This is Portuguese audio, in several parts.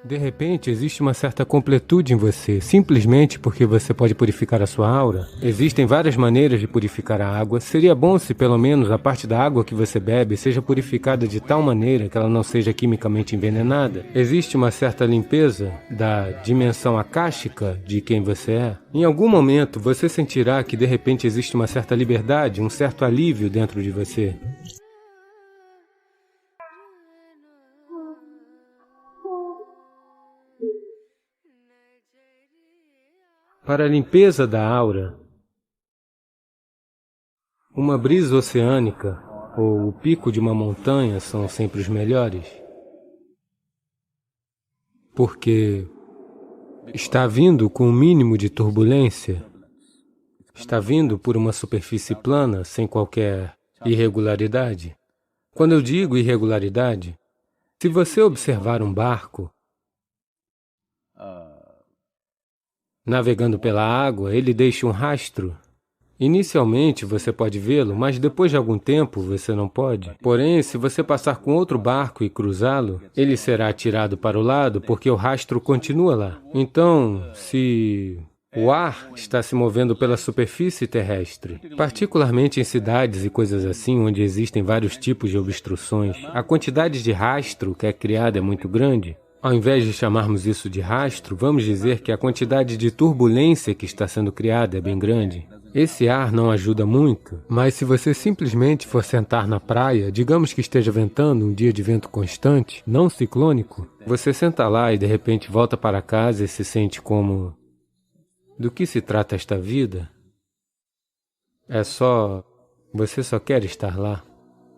De repente, existe uma certa completude em você, simplesmente porque você pode purificar a sua aura. Existem várias maneiras de purificar a água. Seria bom se, pelo menos, a parte da água que você bebe seja purificada de tal maneira que ela não seja quimicamente envenenada. Existe uma certa limpeza da dimensão akáshica de quem você é. Em algum momento, você sentirá que, de repente, existe uma certa liberdade, um certo alívio dentro de você. Para a limpeza da aura, uma brisa oceânica ou o pico de uma montanha são sempre os melhores, porque está vindo com um mínimo de turbulência, está vindo por uma superfície plana, sem qualquer irregularidade. Quando eu digo irregularidade, se você observar um barco navegando pela água, ele deixa um rastro. Inicialmente você pode vê-lo, mas depois de algum tempo você não pode. Porém, se você passar com outro barco e cruzá-lo, ele será atirado para o lado porque o rastro continua lá. Então, se o ar está se movendo pela superfície terrestre, particularmente em cidades e coisas assim, onde existem vários tipos de obstruções, a quantidade de rastro que é criada é muito grande. Ao invés de chamarmos isso de rastro, vamos dizer que a quantidade de turbulência que está sendo criada é bem grande. Esse ar não ajuda muito, mas se você simplesmente for sentar na praia, digamos que esteja ventando um dia de vento constante, não ciclônico, você senta lá e de repente volta para casa e se sente como... Do que se trata esta vida? Você só quer estar lá.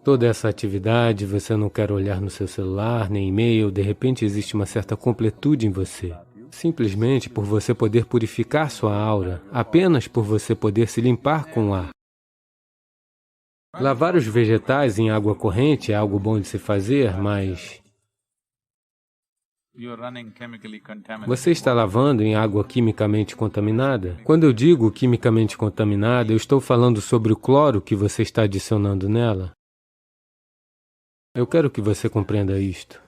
Toda essa atividade, você não quer olhar no seu celular, nem e-mail, de repente existe uma certa completude em você. Simplesmente por você poder purificar sua aura, apenas por você poder se limpar com o ar. Lavar os vegetais em água corrente é algo bom de se fazer, mas você está lavando em água quimicamente contaminada? Quando eu digo quimicamente contaminada, eu estou falando sobre o cloro que você está adicionando nela. Eu quero que você compreenda isto.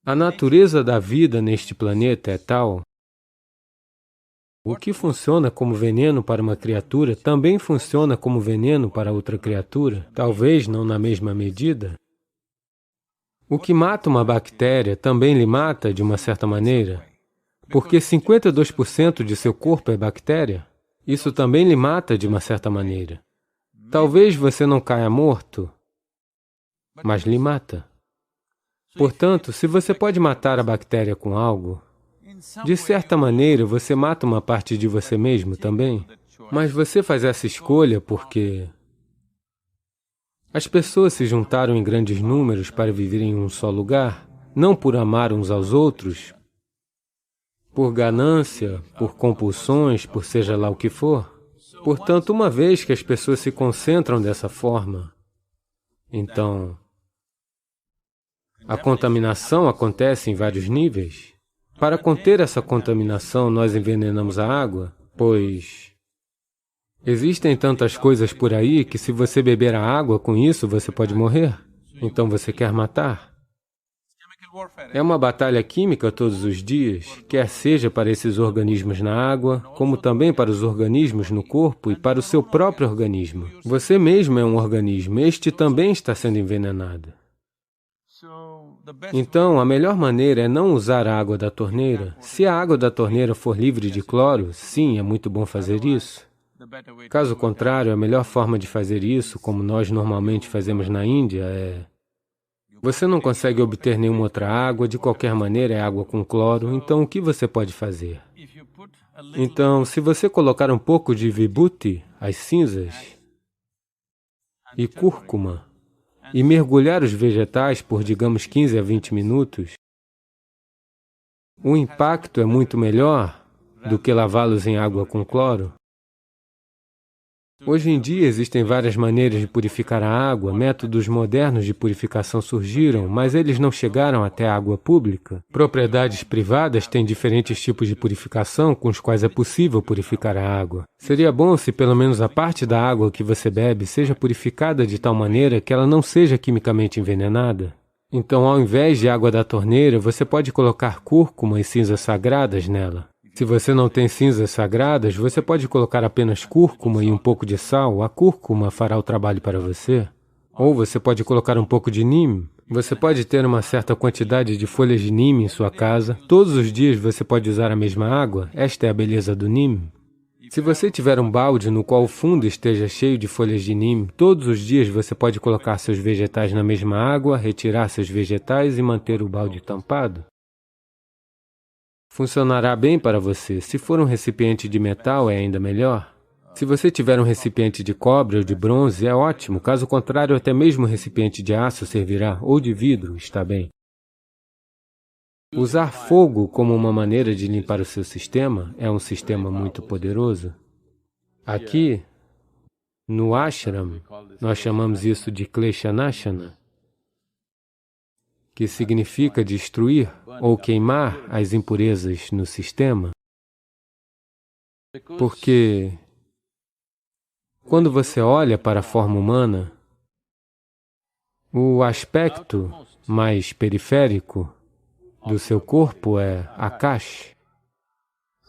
A natureza da vida neste planeta é tal. O que funciona como veneno para uma criatura também funciona como veneno para outra criatura, talvez não na mesma medida. O que mata uma bactéria também lhe mata de uma certa maneira, porque 52% de seu corpo é bactéria. Isso também lhe mata de uma certa maneira. Talvez você não caia morto, mas lhe mata. Portanto, se você pode matar a bactéria com algo, de certa maneira você mata uma parte de você mesmo também. Mas você faz essa escolha porque as pessoas se juntaram em grandes números para viver em um só lugar, não por amar uns aos outros, por ganância, por compulsões, por seja lá o que for. Portanto, uma vez que as pessoas se concentram dessa forma, então a contaminação acontece em vários níveis. Para conter essa contaminação, nós envenenamos a água, pois existem tantas coisas por aí que se você beber a água com isso, você pode morrer. Então você quer matar. É uma batalha química todos os dias, quer seja para esses organismos na água, como também para os organismos no corpo e para o seu próprio organismo. Você mesmo é um organismo, este também está sendo envenenado. Então, a melhor maneira é não usar a água da torneira. Se a água da torneira for livre de cloro, sim, é muito bom fazer isso. Caso contrário, a melhor forma de fazer isso, como nós normalmente fazemos na Índia, é... Você não consegue obter nenhuma outra água, de qualquer maneira é água com cloro, então o que você pode fazer? Então, se você colocar um pouco de vibhuti, as cinzas, e cúrcuma, e mergulhar os vegetais por, digamos, 15 a 20 minutos, o impacto é muito melhor do que lavá-los em água com cloro. Hoje em dia existem várias maneiras de purificar a água, métodos modernos de purificação surgiram, mas eles não chegaram até a água pública. Propriedades privadas têm diferentes tipos de purificação com os quais é possível purificar a água. Seria bom se pelo menos a parte da água que você bebe seja purificada de tal maneira que ela não seja quimicamente envenenada. Então, ao invés de água da torneira, você pode colocar cúrcuma e cinzas sagradas nela. Se você não tem cinzas sagradas, você pode colocar apenas cúrcuma e um pouco de sal. A cúrcuma fará o trabalho para você. Ou você pode colocar um pouco de neem. Você pode ter uma certa quantidade de folhas de neem em sua casa. Todos os dias você pode usar a mesma água. Esta é a beleza do neem. Se você tiver um balde no qual o fundo esteja cheio de folhas de neem, todos os dias você pode colocar seus vegetais na mesma água, retirar seus vegetais e manter o balde tampado. Funcionará bem para você. Se for um recipiente de metal, é ainda melhor. Se você tiver um recipiente de cobre ou de bronze, é ótimo. Caso contrário, até mesmo um recipiente de aço servirá, ou de vidro, está bem. Usar fogo como uma maneira de limpar o seu sistema é um sistema muito poderoso. Aqui, no ashram, nós chamamos isso de kleshanashana, que significa destruir ou queimar as impurezas no sistema. Porque quando você olha para a forma humana, o aspecto mais periférico do seu corpo é Akash.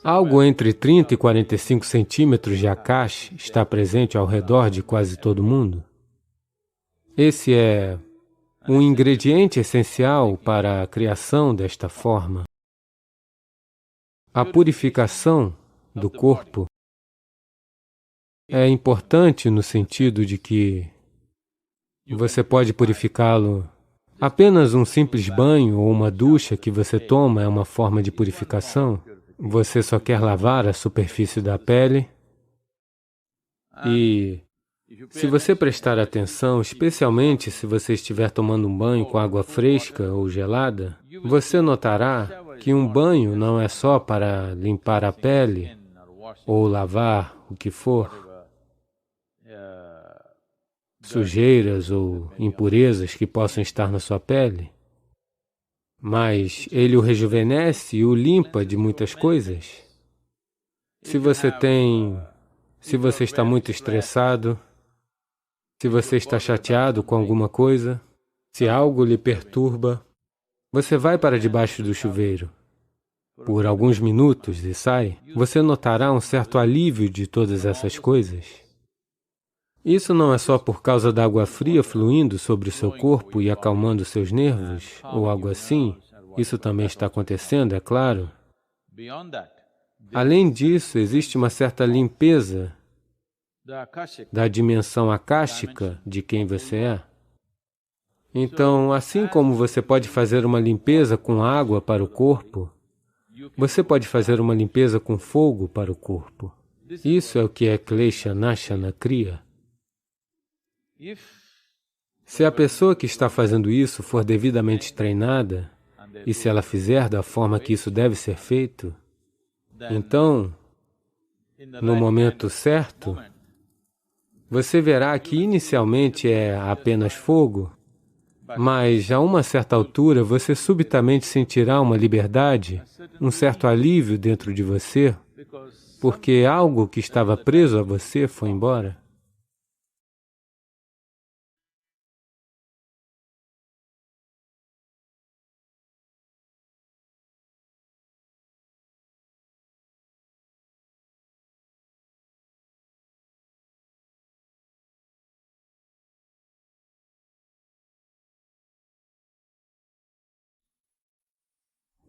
Algo entre 30 e 45 centímetros de Akash está presente ao redor de quase todo mundo. Esse é um ingrediente essencial para a criação desta forma. A purificação do corpo é importante no sentido de que você pode purificá-lo. Apenas um simples banho ou uma ducha que você toma é uma forma de purificação. Você só quer lavar a superfície da pele e, se você prestar atenção, especialmente se você estiver tomando um banho com água fresca ou gelada, você notará que um banho não é só para limpar a pele ou lavar o que for, sujeiras ou impurezas que possam estar na sua pele, mas ele o rejuvenesce e o limpa de muitas coisas. Se você está muito estressado, se você está chateado com alguma coisa, se algo lhe perturba, você vai para debaixo do chuveiro por alguns minutos e sai, você notará um certo alívio de todas essas coisas. Isso não é só por causa da água fria fluindo sobre o seu corpo e acalmando seus nervos, ou algo assim. Isso também está acontecendo, é claro. Além disso, existe uma certa limpeza da dimensão akáshica de quem você é. Então, assim como você pode fazer uma limpeza com água para o corpo, você pode fazer uma limpeza com fogo para o corpo. Isso é o que a Kleshanashana cria. Se a pessoa que está fazendo isso for devidamente treinada, e se ela fizer da forma que isso deve ser feito, então, no momento certo, você verá que inicialmente é apenas fogo, mas a uma certa altura você subitamente sentirá uma liberdade, um certo alívio dentro de você, porque algo que estava preso a você foi embora.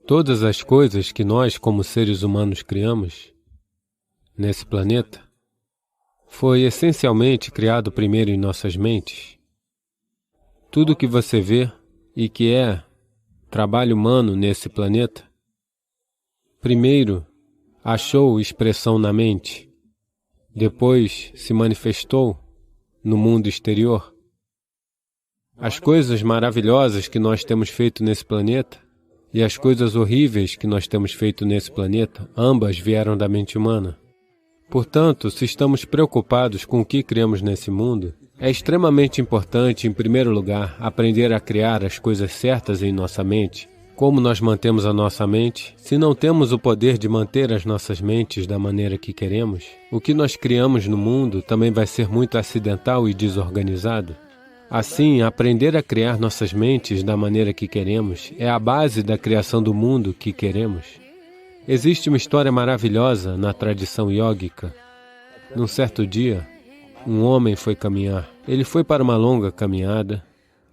Todas as coisas que nós, como seres humanos, criamos nesse planeta, foi essencialmente criado primeiro em nossas mentes. Tudo que você vê e que é trabalho humano nesse planeta, primeiro achou expressão na mente, depois se manifestou no mundo exterior. As coisas maravilhosas que nós temos feito nesse planeta e as coisas horríveis que nós temos feito nesse planeta, ambas vieram da mente humana. Portanto, se estamos preocupados com o que criamos nesse mundo, é extremamente importante, em primeiro lugar, aprender a criar as coisas certas em nossa mente. Como nós mantemos a nossa mente? Se não temos o poder de manter as nossas mentes da maneira que queremos, o que nós criamos no mundo também vai ser muito acidental e desorganizado. Assim, aprender a criar nossas mentes da maneira que queremos é a base da criação do mundo que queremos. Existe uma história maravilhosa na tradição yógica. Num certo dia, um homem foi caminhar. Ele foi para uma longa caminhada.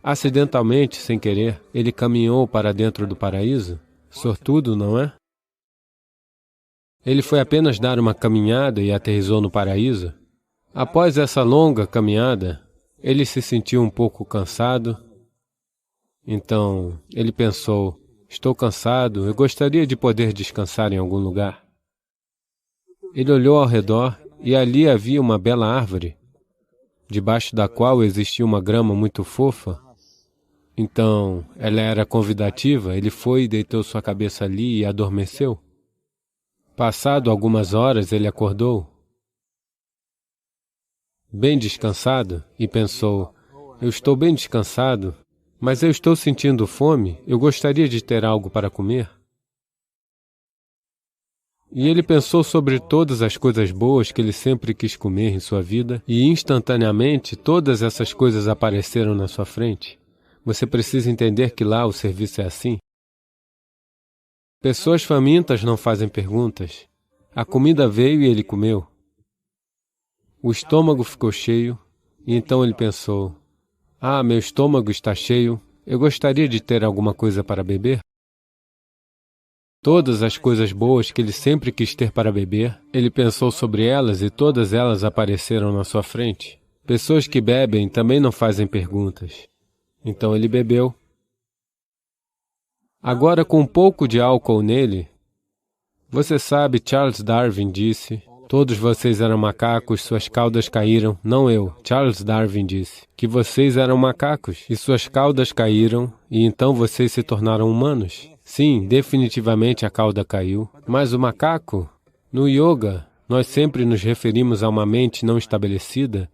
Acidentalmente, sem querer, ele caminhou para dentro do paraíso. Sortudo, não é? Ele foi apenas dar uma caminhada e aterrissou no paraíso. Após essa longa caminhada, ele se sentiu um pouco cansado. Então, ele pensou: estou cansado, eu gostaria de poder descansar em algum lugar. Ele olhou ao redor e ali havia uma bela árvore, debaixo da qual existia uma grama muito fofa. Então, ela era convidativa, ele foi e deitou sua cabeça ali e adormeceu. Passado algumas horas, ele acordou, bem descansado, e pensou: eu estou bem descansado, mas eu estou sentindo fome, eu gostaria de ter algo para comer. E ele pensou sobre todas as coisas boas que ele sempre quis comer em sua vida, e instantaneamente todas essas coisas apareceram na sua frente. Você precisa entender que lá o serviço é assim. Pessoas famintas não fazem perguntas. A comida veio e ele comeu. O estômago ficou cheio, e então ele pensou: ah, meu estômago está cheio, eu gostaria de ter alguma coisa para beber. Todas as coisas boas que ele sempre quis ter para beber, ele pensou sobre elas e todas elas apareceram na sua frente. Pessoas que bebem também não fazem perguntas. Então ele bebeu. Agora, com um pouco de álcool nele, você sabe, Charles Darwin disse: todos vocês eram macacos, suas caudas caíram. Não eu, Charles Darwin disse que vocês eram macacos e suas caudas caíram e então vocês se tornaram humanos. Sim, definitivamente a cauda caiu. Mas o macaco, no yoga, nós sempre nos referimos a uma mente não estabelecida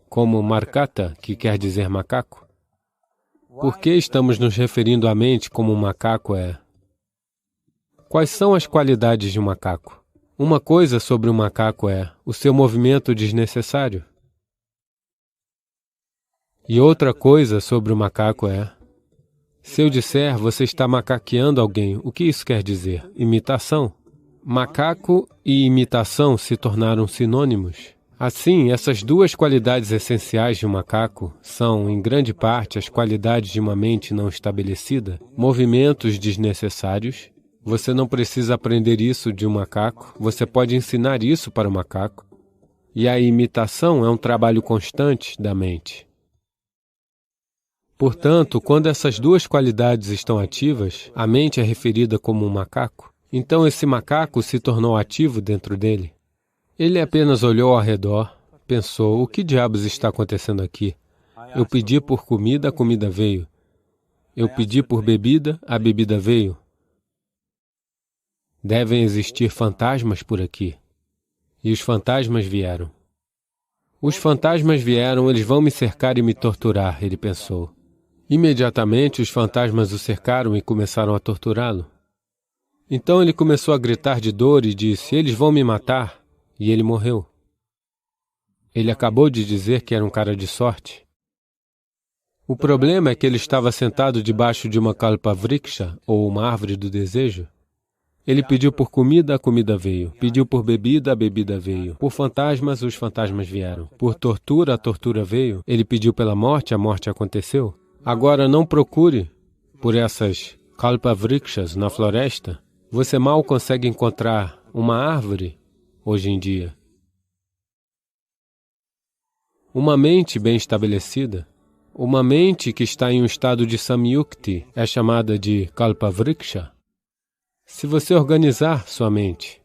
como markata, que quer dizer macaco. Por que estamos nos referindo à mente como um macaco é? Quais são as qualidades de um macaco? Uma coisa sobre um macaco é o seu movimento desnecessário. E outra coisa sobre o macaco é: se eu disser você está macaqueando alguém, o que isso quer dizer? Imitação. Macaco e imitação se tornaram sinônimos. Assim, essas duas qualidades essenciais de um macaco são, em grande parte, as qualidades de uma mente não estabelecida, movimentos desnecessários. Você não precisa aprender isso de um macaco, você pode ensinar isso para o macaco. E a imitação é um trabalho constante da mente. Portanto, quando essas duas qualidades estão ativas, a mente é referida como um macaco. Então esse macaco se tornou ativo dentro dele. Ele apenas olhou ao redor, pensou: o que diabos está acontecendo aqui? Eu pedi por comida, a comida veio. Eu pedi por bebida, a bebida veio. Devem existir fantasmas por aqui. E os fantasmas vieram. Os fantasmas vieram, eles vão me cercar e me torturar, ele pensou. Imediatamente os fantasmas o cercaram e começaram a torturá-lo. Então ele começou a gritar de dor e disse: eles vão me matar. E ele morreu. Ele acabou de dizer que era um cara de sorte. O problema é que ele estava sentado debaixo de uma kalpavriksha, ou uma árvore do desejo. Ele pediu por comida, a comida veio. Pediu por bebida, a bebida veio. Por fantasmas, os fantasmas vieram. Por tortura, a tortura veio. Ele pediu pela morte, a morte aconteceu. Agora não procure por essas kalpavrikshas na floresta. Você mal consegue encontrar uma árvore hoje em dia. Uma mente bem estabelecida, uma mente que está em um estado de samyukti, é chamada de kalpavriksha. Se você organizar sua mente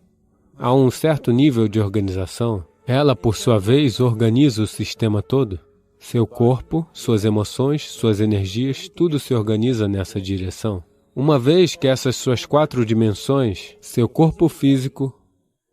a um certo nível de organização, ela, por sua vez, organiza o sistema todo. Seu corpo, suas emoções, suas energias, tudo se organiza nessa direção. Uma vez que essas suas 4 dimensões, seu corpo físico,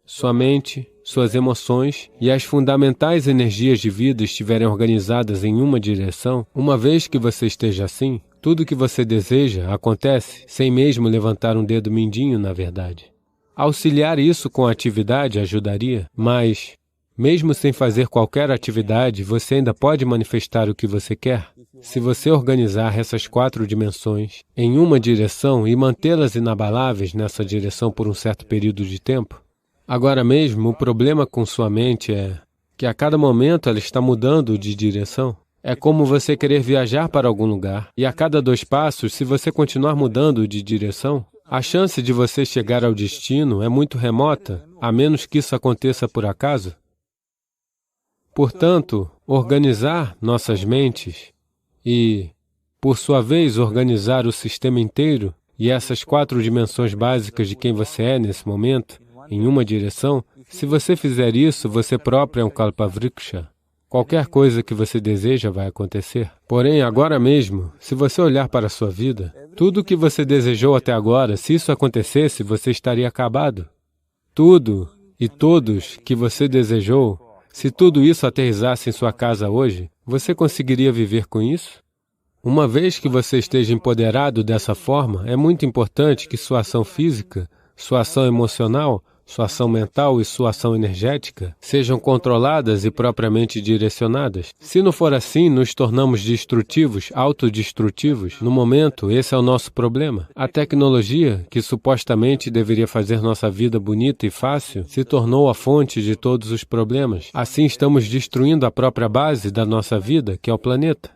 sua mente, suas emoções e as fundamentais energias de vida estiverem organizadas em uma direção, uma vez que você esteja assim, tudo que você deseja acontece sem mesmo levantar um dedo mindinho, na verdade. Auxiliar isso com a atividade ajudaria, mas, mesmo sem fazer qualquer atividade, você ainda pode manifestar o que você quer. Se você organizar essas 4 dimensões em uma direção e mantê-las inabaláveis nessa direção por um certo período de tempo, agora mesmo o problema com sua mente é que a cada momento ela está mudando de direção. É como você querer viajar para algum lugar e a cada 2 passos, se você continuar mudando de direção, a chance de você chegar ao destino é muito remota, a menos que isso aconteça por acaso. Portanto, organizar nossas mentes e, por sua vez, organizar o sistema inteiro e essas 4 dimensões básicas de quem você é nesse momento, em uma direção, se você fizer isso, você próprio é um Kalpavriksha. Qualquer coisa que você deseja vai acontecer. Porém, agora mesmo, se você olhar para a sua vida, tudo o que você desejou até agora, se isso acontecesse, você estaria acabado. Tudo e todos que você desejou, se tudo isso aterrissasse em sua casa hoje, você conseguiria viver com isso? Uma vez que você esteja empoderado dessa forma, é muito importante que sua ação física, sua ação emocional, sua ação mental e sua ação energética sejam controladas e propriamente direcionadas. Se não for assim, nos tornamos destrutivos, autodestrutivos. No momento, esse é o nosso problema. A tecnologia, que supostamente deveria fazer nossa vida bonita e fácil, se tornou a fonte de todos os problemas. Assim, estamos destruindo a própria base da nossa vida, que é o planeta.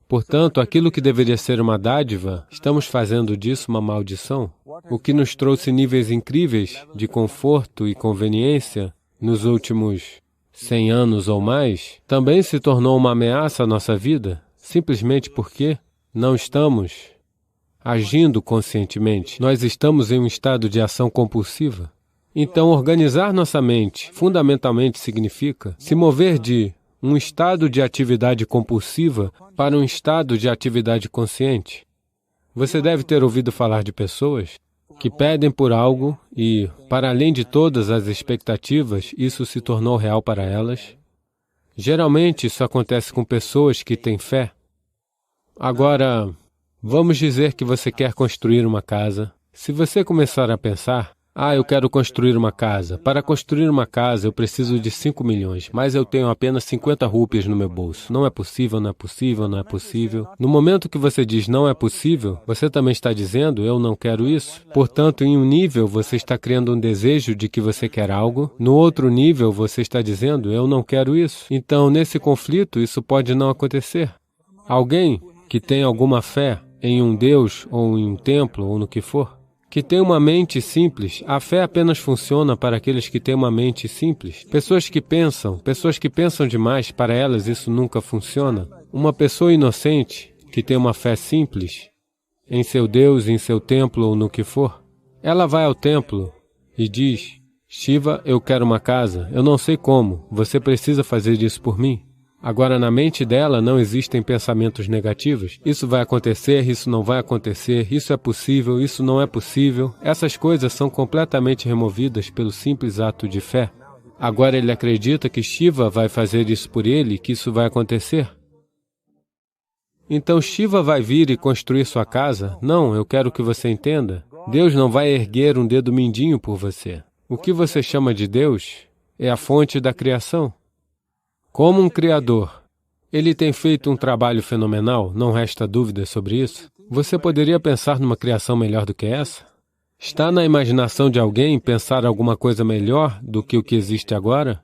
Portanto, aquilo que deveria ser uma dádiva, estamos fazendo disso uma maldição. O que nos trouxe níveis incríveis de conforto e conveniência nos últimos 100 anos ou mais, também se tornou uma ameaça à nossa vida, simplesmente porque não estamos agindo conscientemente. Nós estamos em um estado de ação compulsiva. Então, organizar nossa mente fundamentalmente significa se mover de um estado de atividade compulsiva para um estado de atividade consciente. Você deve ter ouvido falar de pessoas que pedem por algo e, para além de todas as expectativas, isso se tornou real para elas. Geralmente, isso acontece com pessoas que têm fé. Agora, vamos dizer que você quer construir uma casa. Se você começar a pensar, eu quero construir uma casa. Para construir uma casa, eu preciso de 5 milhões, mas eu tenho apenas 50 rúpias no meu bolso. Não é possível, não é possível, não é possível. No momento que você diz não é possível, você também está dizendo eu não quero isso. Portanto, em um nível, você está criando um desejo de que você quer algo. No outro nível, você está dizendo eu não quero isso. Então, nesse conflito, isso pode não acontecer. Alguém que tem alguma fé em um Deus, ou em um templo, ou no que for, que tem uma mente simples, a fé apenas funciona para aqueles que têm uma mente simples. Pessoas que pensam demais, para elas isso nunca funciona. Uma pessoa inocente, que tem uma fé simples, em seu Deus, em seu templo ou no que for, ela vai ao templo e diz, Shiva, eu quero uma casa, eu não sei como, você precisa fazer isso por mim. Agora, na mente dela não existem pensamentos negativos. Isso vai acontecer, isso não vai acontecer, isso é possível, isso não é possível. Essas coisas são completamente removidas pelo simples ato de fé. Agora ele acredita que Shiva vai fazer isso por ele, que isso vai acontecer. Então Shiva vai vir e construir sua casa? Não, eu quero que você entenda. Deus não vai erguer um dedo mindinho por você. O que você chama de Deus é a fonte da criação. Como um criador, ele tem feito um trabalho fenomenal, não resta dúvida sobre isso. Você poderia pensar numa criação melhor do que essa? Está na imaginação de alguém pensar alguma coisa melhor do que o que existe agora?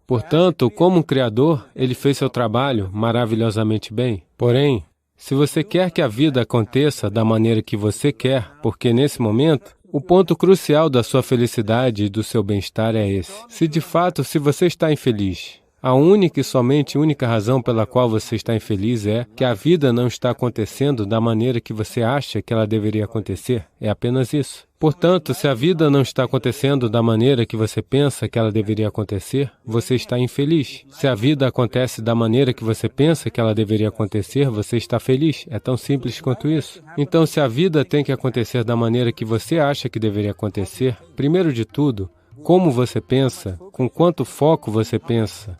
Portanto, como um criador, ele fez seu trabalho maravilhosamente bem. Porém, se você quer que a vida aconteça da maneira que você quer, porque nesse momento, o ponto crucial da sua felicidade e do seu bem-estar é esse. Se de fato, se você está infeliz, a única e somente única razão pela qual você está infeliz é que a vida não está acontecendo da maneira que você acha que ela deveria acontecer. É apenas isso. Portanto, se a vida não está acontecendo da maneira que você pensa que ela deveria acontecer, você está infeliz. Se a vida acontece da maneira que você pensa que ela deveria acontecer, você está feliz. É tão simples quanto isso. Então, se a vida tem que acontecer da maneira que você acha que deveria acontecer, primeiro de tudo, como você pensa, com quanto foco você pensa,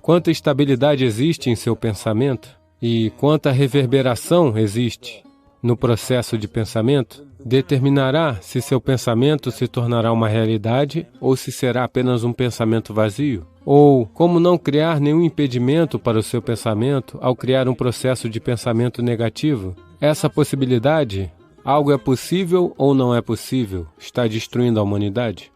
quanta estabilidade existe em seu pensamento e quanta reverberação existe no processo de pensamento, determinará se seu pensamento se tornará uma realidade ou se será apenas um pensamento vazio. Ou como não criar nenhum impedimento para o seu pensamento ao criar um processo de pensamento negativo. Essa possibilidade, algo é possível ou não é possível, está destruindo a humanidade.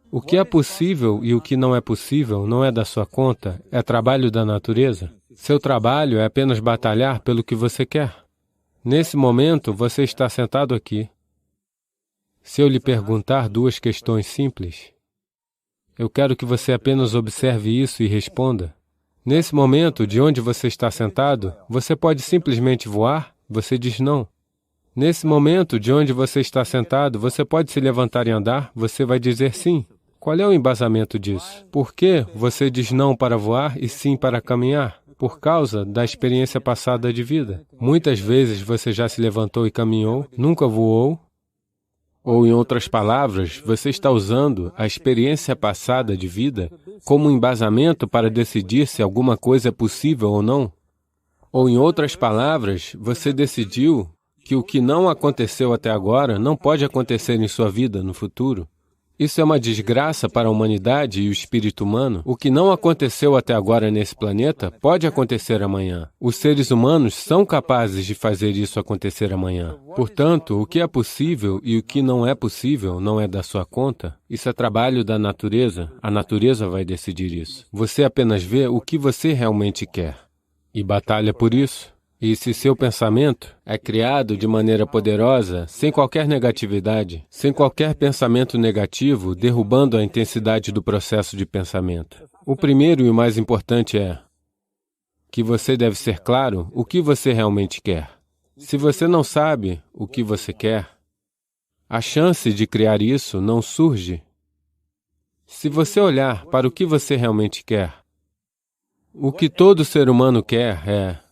O que é possível e o que não é possível não é da sua conta, é trabalho da natureza. Seu trabalho é apenas batalhar pelo que você quer. Nesse momento, você está sentado aqui. Se eu lhe perguntar duas questões simples, eu quero que você apenas observe isso e responda. Nesse momento, de onde você está sentado, você pode simplesmente voar? Você diz não. Nesse momento, de onde você está sentado, você pode se levantar e andar? Você vai dizer sim. Qual é o embasamento disso? Por que você diz não para voar e sim para caminhar? Por causa da experiência passada de vida. Muitas vezes você já se levantou e caminhou, nunca voou. Ou, em outras palavras, você está usando a experiência passada de vida como um embasamento para decidir se alguma coisa é possível ou não. Ou, em outras palavras, você decidiu que o que não aconteceu até agora não pode acontecer em sua vida no futuro. Isso é uma desgraça para a humanidade e o espírito humano. O que não aconteceu até agora nesse planeta pode acontecer amanhã. Os seres humanos são capazes de fazer isso acontecer amanhã. Portanto, o que é possível e o que não é possível não é da sua conta. Isso é trabalho da natureza. A natureza vai decidir isso. Você apenas vê o que você realmente quer e batalha por isso. E se seu pensamento é criado de maneira poderosa, sem qualquer negatividade, sem qualquer pensamento negativo, derrubando a intensidade do processo de pensamento. O primeiro e o mais importante é que você deve ser claro o que você realmente quer. Se você não sabe o que você quer, a chance de criar isso não surge. Se você olhar para o que você realmente quer, o que todo ser humano quer é: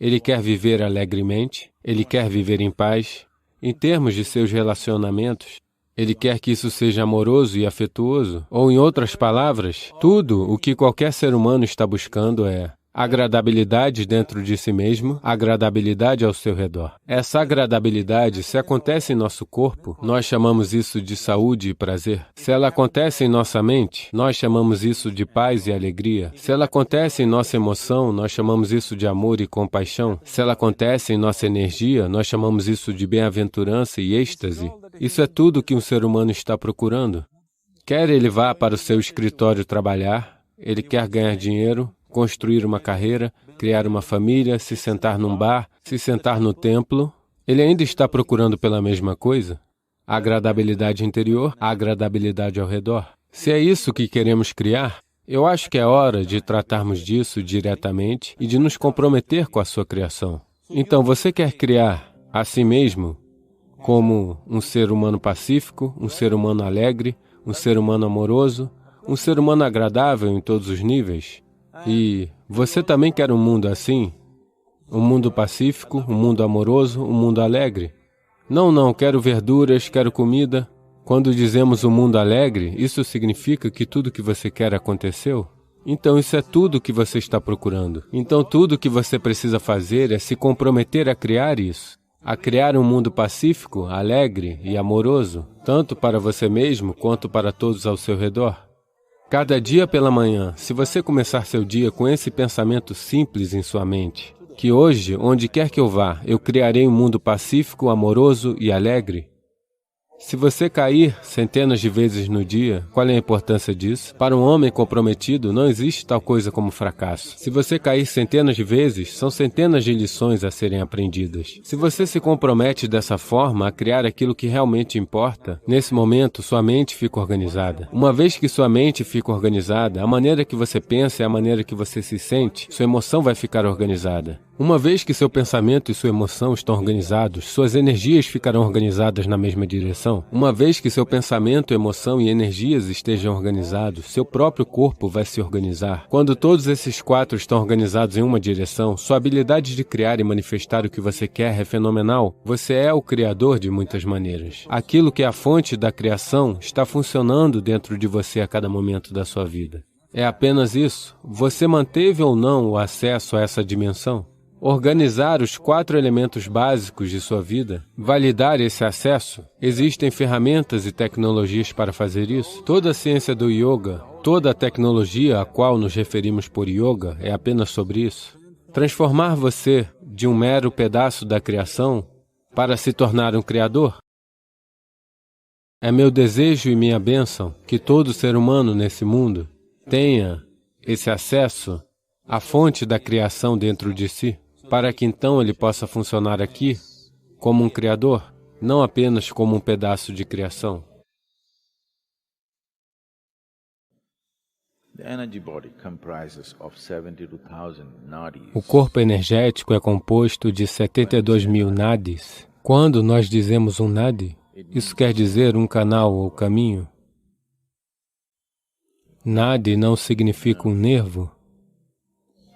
ele quer viver alegremente, ele quer viver em paz, em termos de seus relacionamentos, ele quer que isso seja amoroso e afetuoso, ou, em outras palavras, tudo o que qualquer ser humano está buscando é agradabilidade dentro de si mesmo, agradabilidade ao seu redor. Essa agradabilidade, se acontece em nosso corpo, nós chamamos isso de saúde e prazer. Se ela acontece em nossa mente, nós chamamos isso de paz e alegria. Se ela acontece em nossa emoção, nós chamamos isso de amor e compaixão. Se ela acontece em nossa energia, nós chamamos isso de bem-aventurança e êxtase. Isso é tudo que um ser humano está procurando. Quer ele vá para o seu escritório trabalhar, ele quer ganhar dinheiro, construir uma carreira, criar uma família, se sentar num bar, se sentar no templo, ele ainda está procurando pela mesma coisa? A agradabilidade interior, a agradabilidade ao redor. Se é isso que queremos criar, eu acho que é hora de tratarmos disso diretamente e de nos comprometer com a sua criação. Então, você quer criar a si mesmo como um ser humano pacífico, um ser humano alegre, um ser humano amoroso, um ser humano agradável em todos os níveis? E você também quer um mundo assim? Um mundo pacífico, um mundo amoroso, um mundo alegre? Não, quero verduras, quero comida. Quando dizemos um mundo alegre, isso significa que tudo que você quer aconteceu? Então isso é tudo que você está procurando. Então tudo que você precisa fazer é se comprometer a criar isso. A criar um mundo pacífico, alegre e amoroso, tanto para você mesmo quanto para todos ao seu redor. Cada dia pela manhã, se você começar seu dia com esse pensamento simples em sua mente, que hoje, onde quer que eu vá, eu criarei um mundo pacífico, amoroso e alegre. Se você cair centenas de vezes no dia, qual é a importância disso? Para um homem comprometido, não existe tal coisa como fracasso. Se você cair centenas de vezes, são centenas de lições a serem aprendidas. Se você se compromete dessa forma a criar aquilo que realmente importa, nesse momento sua mente fica organizada. Uma vez que sua mente fica organizada, a maneira que você pensa é a maneira que você se sente, sua emoção vai ficar organizada. Uma vez que seu pensamento e sua emoção estão organizados, suas energias ficarão organizadas na mesma direção. Uma vez que seu pensamento, emoção e energias estejam organizados, seu próprio corpo vai se organizar. Quando todos esses quatro estão organizados em uma direção, sua habilidade de criar e manifestar o que você quer é fenomenal. Você é o criador de muitas maneiras. Aquilo que é a fonte da criação está funcionando dentro de você a cada momento da sua vida. É apenas isso. Você manteve ou não o acesso a essa dimensão? Organizar os quatro elementos básicos de sua vida, validar esse acesso, existem ferramentas e tecnologias para fazer isso. Toda a ciência do yoga, toda a tecnologia a qual nos referimos por yoga é apenas sobre isso. Transformar você de um mero pedaço da criação para se tornar um criador. É meu desejo e minha bênção que todo ser humano nesse mundo tenha esse acesso à fonte da criação dentro de si, para que então ele possa funcionar aqui como um criador, não apenas como um pedaço de criação. O corpo energético é composto de 72.000 nadis. Quando nós dizemos um nadi, isso quer dizer um canal ou caminho. Nadi não significa um nervo.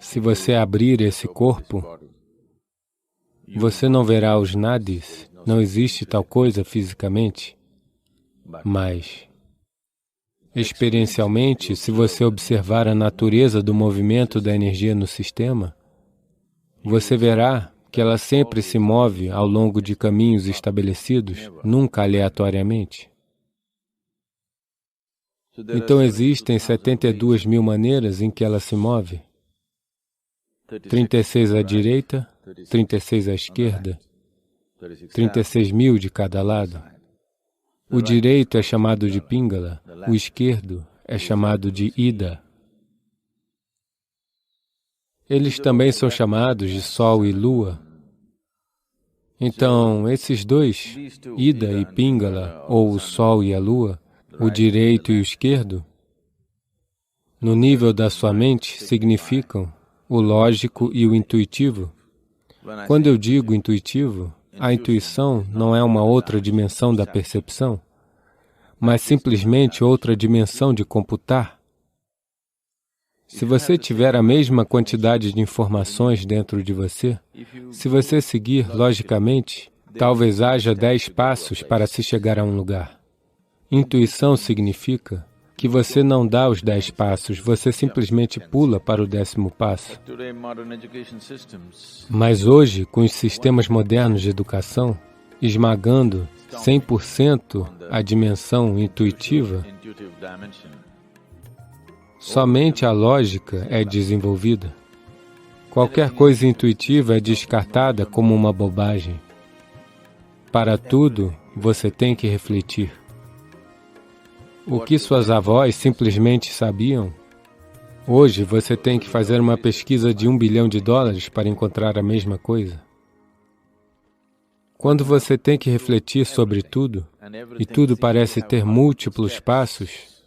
Se você abrir esse corpo, você não verá os nadis, não existe tal coisa fisicamente, mas experiencialmente, se você observar a natureza do movimento da energia no sistema, você verá que ela sempre se move ao longo de caminhos estabelecidos, nunca aleatoriamente. Então existem 72.000 maneiras em que ela se move. 36 à direita, 36 à esquerda, 36.000 de cada lado. O direito é chamado de Pingala, o esquerdo é chamado de Ida. Eles também são chamados de Sol e Lua. Então, esses dois, Ida e Pingala, ou o Sol e a Lua, o direito e o esquerdo, no nível da sua mente, significam o lógico e o intuitivo. Quando eu digo intuitivo, a intuição não é uma outra dimensão da percepção, mas simplesmente outra dimensão de computar. Se você tiver a mesma quantidade de informações dentro de você, se você seguir logicamente, talvez haja 10 passos para se chegar a um lugar. Intuição significa que você não dá os 10 passos, você simplesmente pula para o 10º passo. Mas hoje, com os sistemas modernos de educação, esmagando 100% a dimensão intuitiva, somente a lógica é desenvolvida. Qualquer coisa intuitiva é descartada como uma bobagem. Para tudo, você tem que refletir. O que suas avós simplesmente sabiam? Hoje você tem que fazer uma pesquisa de $1 bilhão para encontrar a mesma coisa. Quando você tem que refletir sobre tudo, e tudo parece ter múltiplos passos,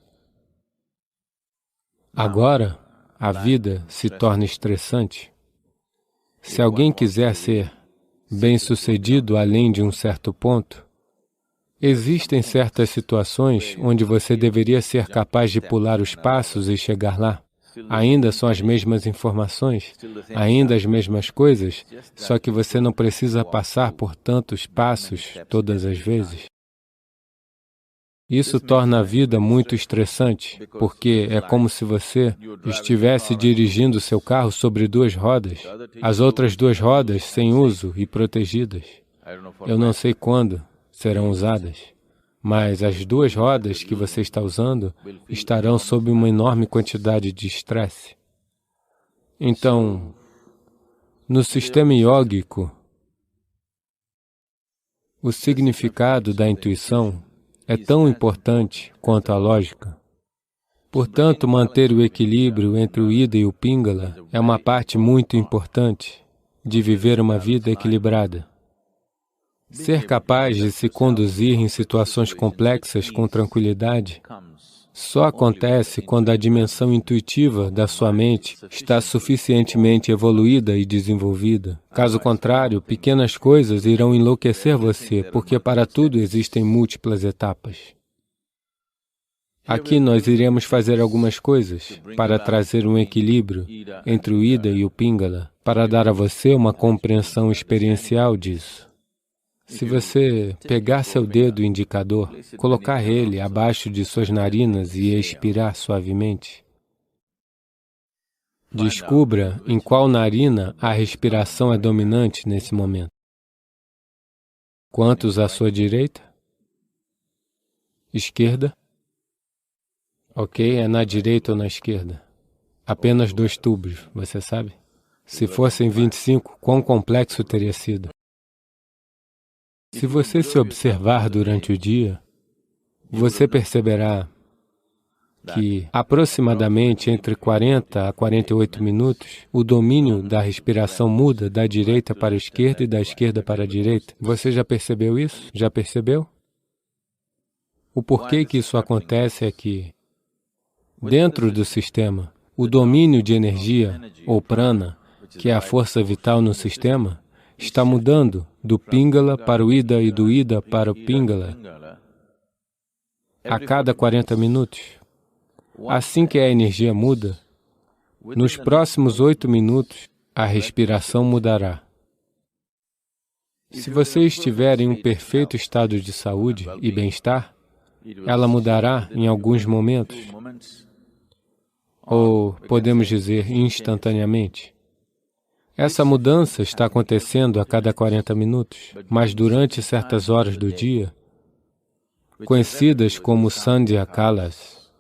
agora a vida se torna estressante. Se alguém quiser ser bem-sucedido além de um certo ponto, existem certas situações onde você deveria ser capaz de pular os passos e chegar lá. Ainda são as mesmas informações, ainda as mesmas coisas, só que você não precisa passar por tantos passos todas as vezes. Isso torna a vida muito estressante, porque é como se você estivesse dirigindo seu carro sobre 2 rodas, as outras 2 rodas sem uso e protegidas. Eu não sei quando serão usadas, mas as 2 rodas que você está usando estarão sob uma enorme quantidade de estresse. Então, no sistema iógico, o significado da intuição é tão importante quanto a lógica. Portanto, manter o equilíbrio entre o Ida e o Pingala é uma parte muito importante de viver uma vida equilibrada. Ser capaz de se conduzir em situações complexas com tranquilidade só acontece quando a dimensão intuitiva da sua mente está suficientemente evoluída e desenvolvida. Caso contrário, pequenas coisas irão enlouquecer você, porque para tudo existem múltiplas etapas. Aqui nós iremos fazer algumas coisas para trazer um equilíbrio entre o Ida e o Pingala, para dar a você uma compreensão experiencial disso. Se você pegar seu dedo indicador, colocar ele abaixo de suas narinas e expirar suavemente, descubra em qual narina a respiração é dominante nesse momento. Quantos à sua direita? Esquerda? Ok, é na direita ou na esquerda? Apenas 2 tubos, você sabe? Se fossem 25, quão complexo teria sido? Se você se observar durante o dia, você perceberá que aproximadamente entre 40 a 48 minutos, o domínio da respiração muda da direita para a esquerda e da esquerda para a direita. Você já percebeu isso? Já percebeu? O porquê que isso acontece é que, dentro do sistema, o domínio de energia, ou prana, que é a força vital no sistema, está mudando do Pingala para o Ida e do Ida para o Pingala a cada 40 minutos. Assim que a energia muda, nos próximos 8 minutos, a respiração mudará. Se você estiver em um perfeito estado de saúde e bem-estar, ela mudará em alguns momentos, ou podemos dizer instantaneamente. Essa mudança está acontecendo a cada 40 minutos, mas durante certas horas do dia, conhecidas como Sandhya Kalas,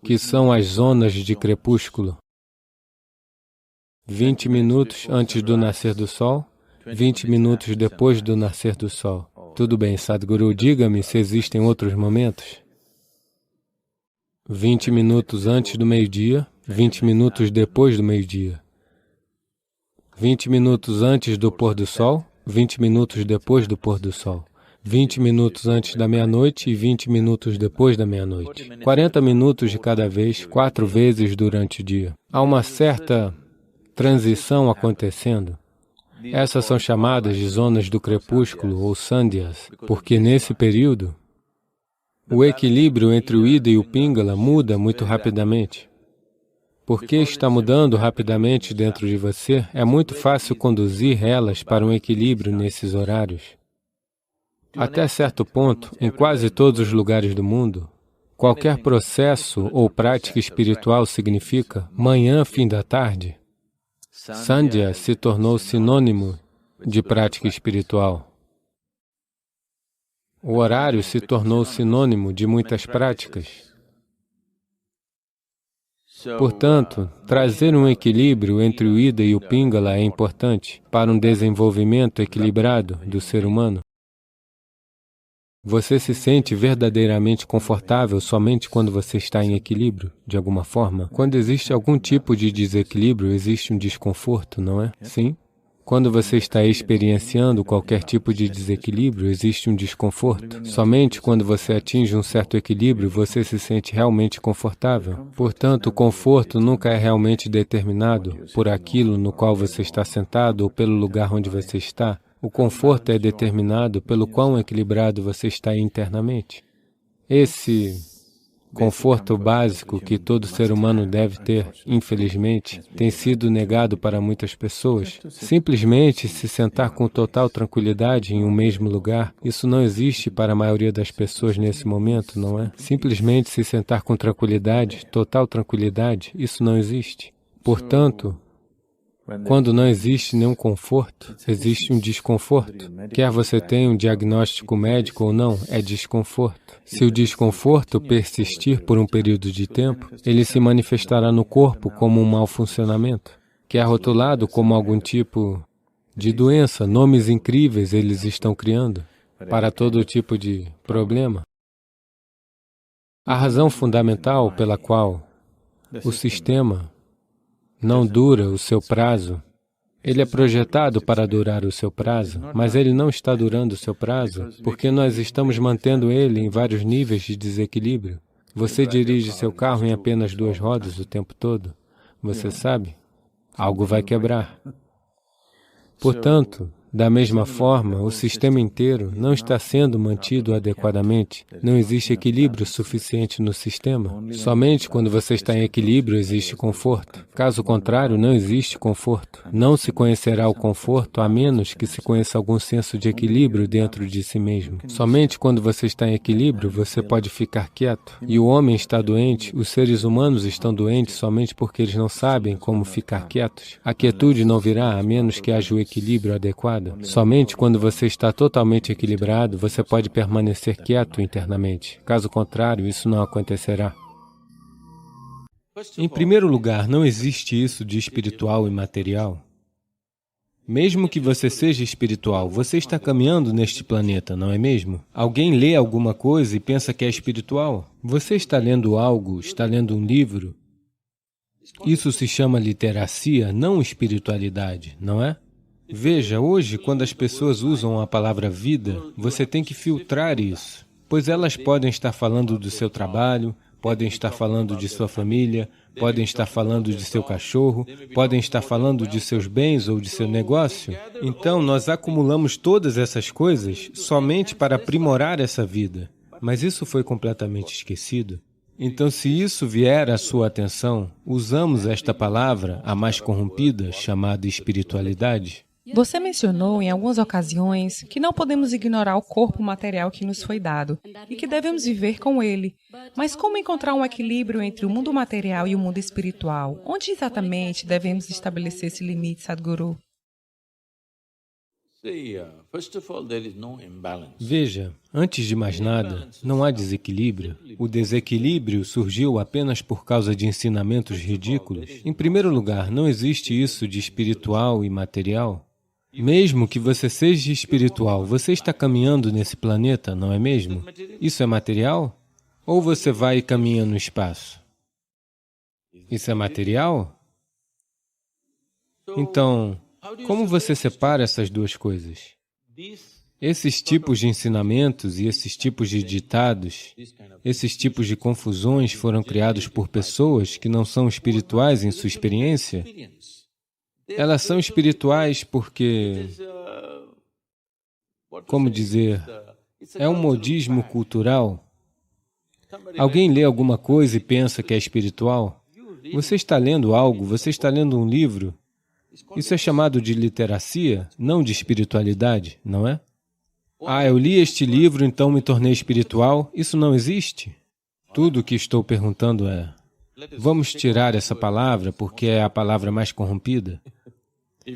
que são as zonas de crepúsculo, 20 minutos antes do nascer do sol, 20 minutos depois do nascer do sol. Tudo bem, Sadhguru, diga-me se existem outros momentos. 20 minutos antes do meio-dia, 20 minutos depois do meio-dia. 20 minutos antes do pôr do sol, 20 minutos depois do pôr do sol. 20 minutos antes da meia-noite e 20 minutos depois da meia-noite. 40 minutos de cada vez, 4 vezes durante o dia. Há uma certa transição acontecendo. Essas são chamadas de zonas do crepúsculo ou sandhyas, porque nesse período, o equilíbrio entre o Ida e o Pingala muda muito rapidamente. Porque está mudando rapidamente dentro de você, é muito fácil conduzir elas para um equilíbrio nesses horários. Até certo ponto, em quase todos os lugares do mundo, qualquer processo ou prática espiritual significa manhã, fim da tarde. Sandhya se tornou sinônimo de prática espiritual. O horário se tornou sinônimo de muitas práticas. Portanto, trazer um equilíbrio entre o Ida e o Pingala é importante para um desenvolvimento equilibrado do ser humano. Você se sente verdadeiramente confortável somente quando você está em equilíbrio, de alguma forma? Quando existe algum tipo de desequilíbrio, existe um desconforto, não é? Sim? Quando você está experienciando qualquer tipo de desequilíbrio, existe um desconforto. Somente quando você atinge um certo equilíbrio, você se sente realmente confortável. Portanto, o conforto nunca é realmente determinado por aquilo no qual você está sentado ou pelo lugar onde você está. O conforto é determinado pelo quão equilibrado você está internamente. Esse conforto básico que todo ser humano deve ter, infelizmente, tem sido negado para muitas pessoas. Simplesmente se sentar com total tranquilidade em um mesmo lugar, isso não existe para a maioria das pessoas nesse momento, não é? Simplesmente se sentar com tranquilidade, total tranquilidade, isso não existe. Portanto, quando não existe nenhum conforto, existe um desconforto. Quer você tenha um diagnóstico médico ou não, é desconforto. Se o desconforto persistir por um período de tempo, ele se manifestará no corpo como um mau funcionamento, que é rotulado como algum tipo de doença. Nomes incríveis eles estão criando para todo tipo de problema. A razão fundamental pela qual o sistema não dura o seu prazo. Ele é projetado para durar o seu prazo, mas ele não está durando o seu prazo porque nós estamos mantendo ele em vários níveis de desequilíbrio. Você dirige seu carro em apenas 2 rodas o tempo todo? Você sabe? Algo vai quebrar. Portanto, da mesma forma, o sistema inteiro não está sendo mantido adequadamente. Não existe equilíbrio suficiente no sistema. Somente quando você está em equilíbrio existe conforto. Caso contrário, não existe conforto. Não se conhecerá o conforto a menos que se conheça algum senso de equilíbrio dentro de si mesmo. Somente quando você está em equilíbrio, você pode ficar quieto. E o homem está doente, os seres humanos estão doentes somente porque eles não sabem como ficar quietos. A quietude não virá a menos que haja o equilíbrio adequado. Somente quando você está totalmente equilibrado, você pode permanecer quieto internamente. Caso contrário, isso não acontecerá. Em primeiro lugar, não existe isso de espiritual e material. Mesmo que você seja espiritual, você está caminhando neste planeta, não é mesmo? Alguém lê alguma coisa e pensa que é espiritual. Você está lendo algo, está lendo um livro. Isso se chama literacia, não espiritualidade, não é? Veja, hoje, quando as pessoas usam a palavra vida, você tem que filtrar isso, pois elas podem estar falando do seu trabalho, podem estar falando de sua família, podem estar falando de seu cachorro, podem estar falando de seus bens ou de seu negócio. Então, nós acumulamos todas essas coisas somente para aprimorar essa vida, mas isso foi completamente esquecido. Então, se isso vier à sua atenção, usamos esta palavra, a mais corrompida, chamada espiritualidade. Você mencionou em algumas ocasiões que não podemos ignorar o corpo material que nos foi dado e que devemos viver com ele. Mas como encontrar um equilíbrio entre o mundo material e o mundo espiritual? Onde exatamente devemos estabelecer esse limite, Sadhguru? Veja, antes de mais nada, não há desequilíbrio. O desequilíbrio surgiu apenas por causa de ensinamentos ridículos. Em primeiro lugar, não existe isso de espiritual e material. Mesmo que você seja espiritual, você está caminhando nesse planeta, não é mesmo? Isso é material? Ou você vai e caminha no espaço? Isso é material? Então, como você separa essas duas coisas? Esses tipos de ensinamentos e esses tipos de ditados, esses tipos de confusões foram criados por pessoas que não são espirituais em sua experiência. Elas são espirituais porque, como dizer, é um modismo cultural. Alguém lê alguma coisa e pensa que é espiritual. Você está lendo algo, você está lendo um livro. Isso é chamado de literacia, não de espiritualidade, não é? Ah, eu li este livro, então me tornei espiritual. Isso não existe. Tudo o que estou perguntando é, vamos tirar essa palavra porque é a palavra mais corrompida?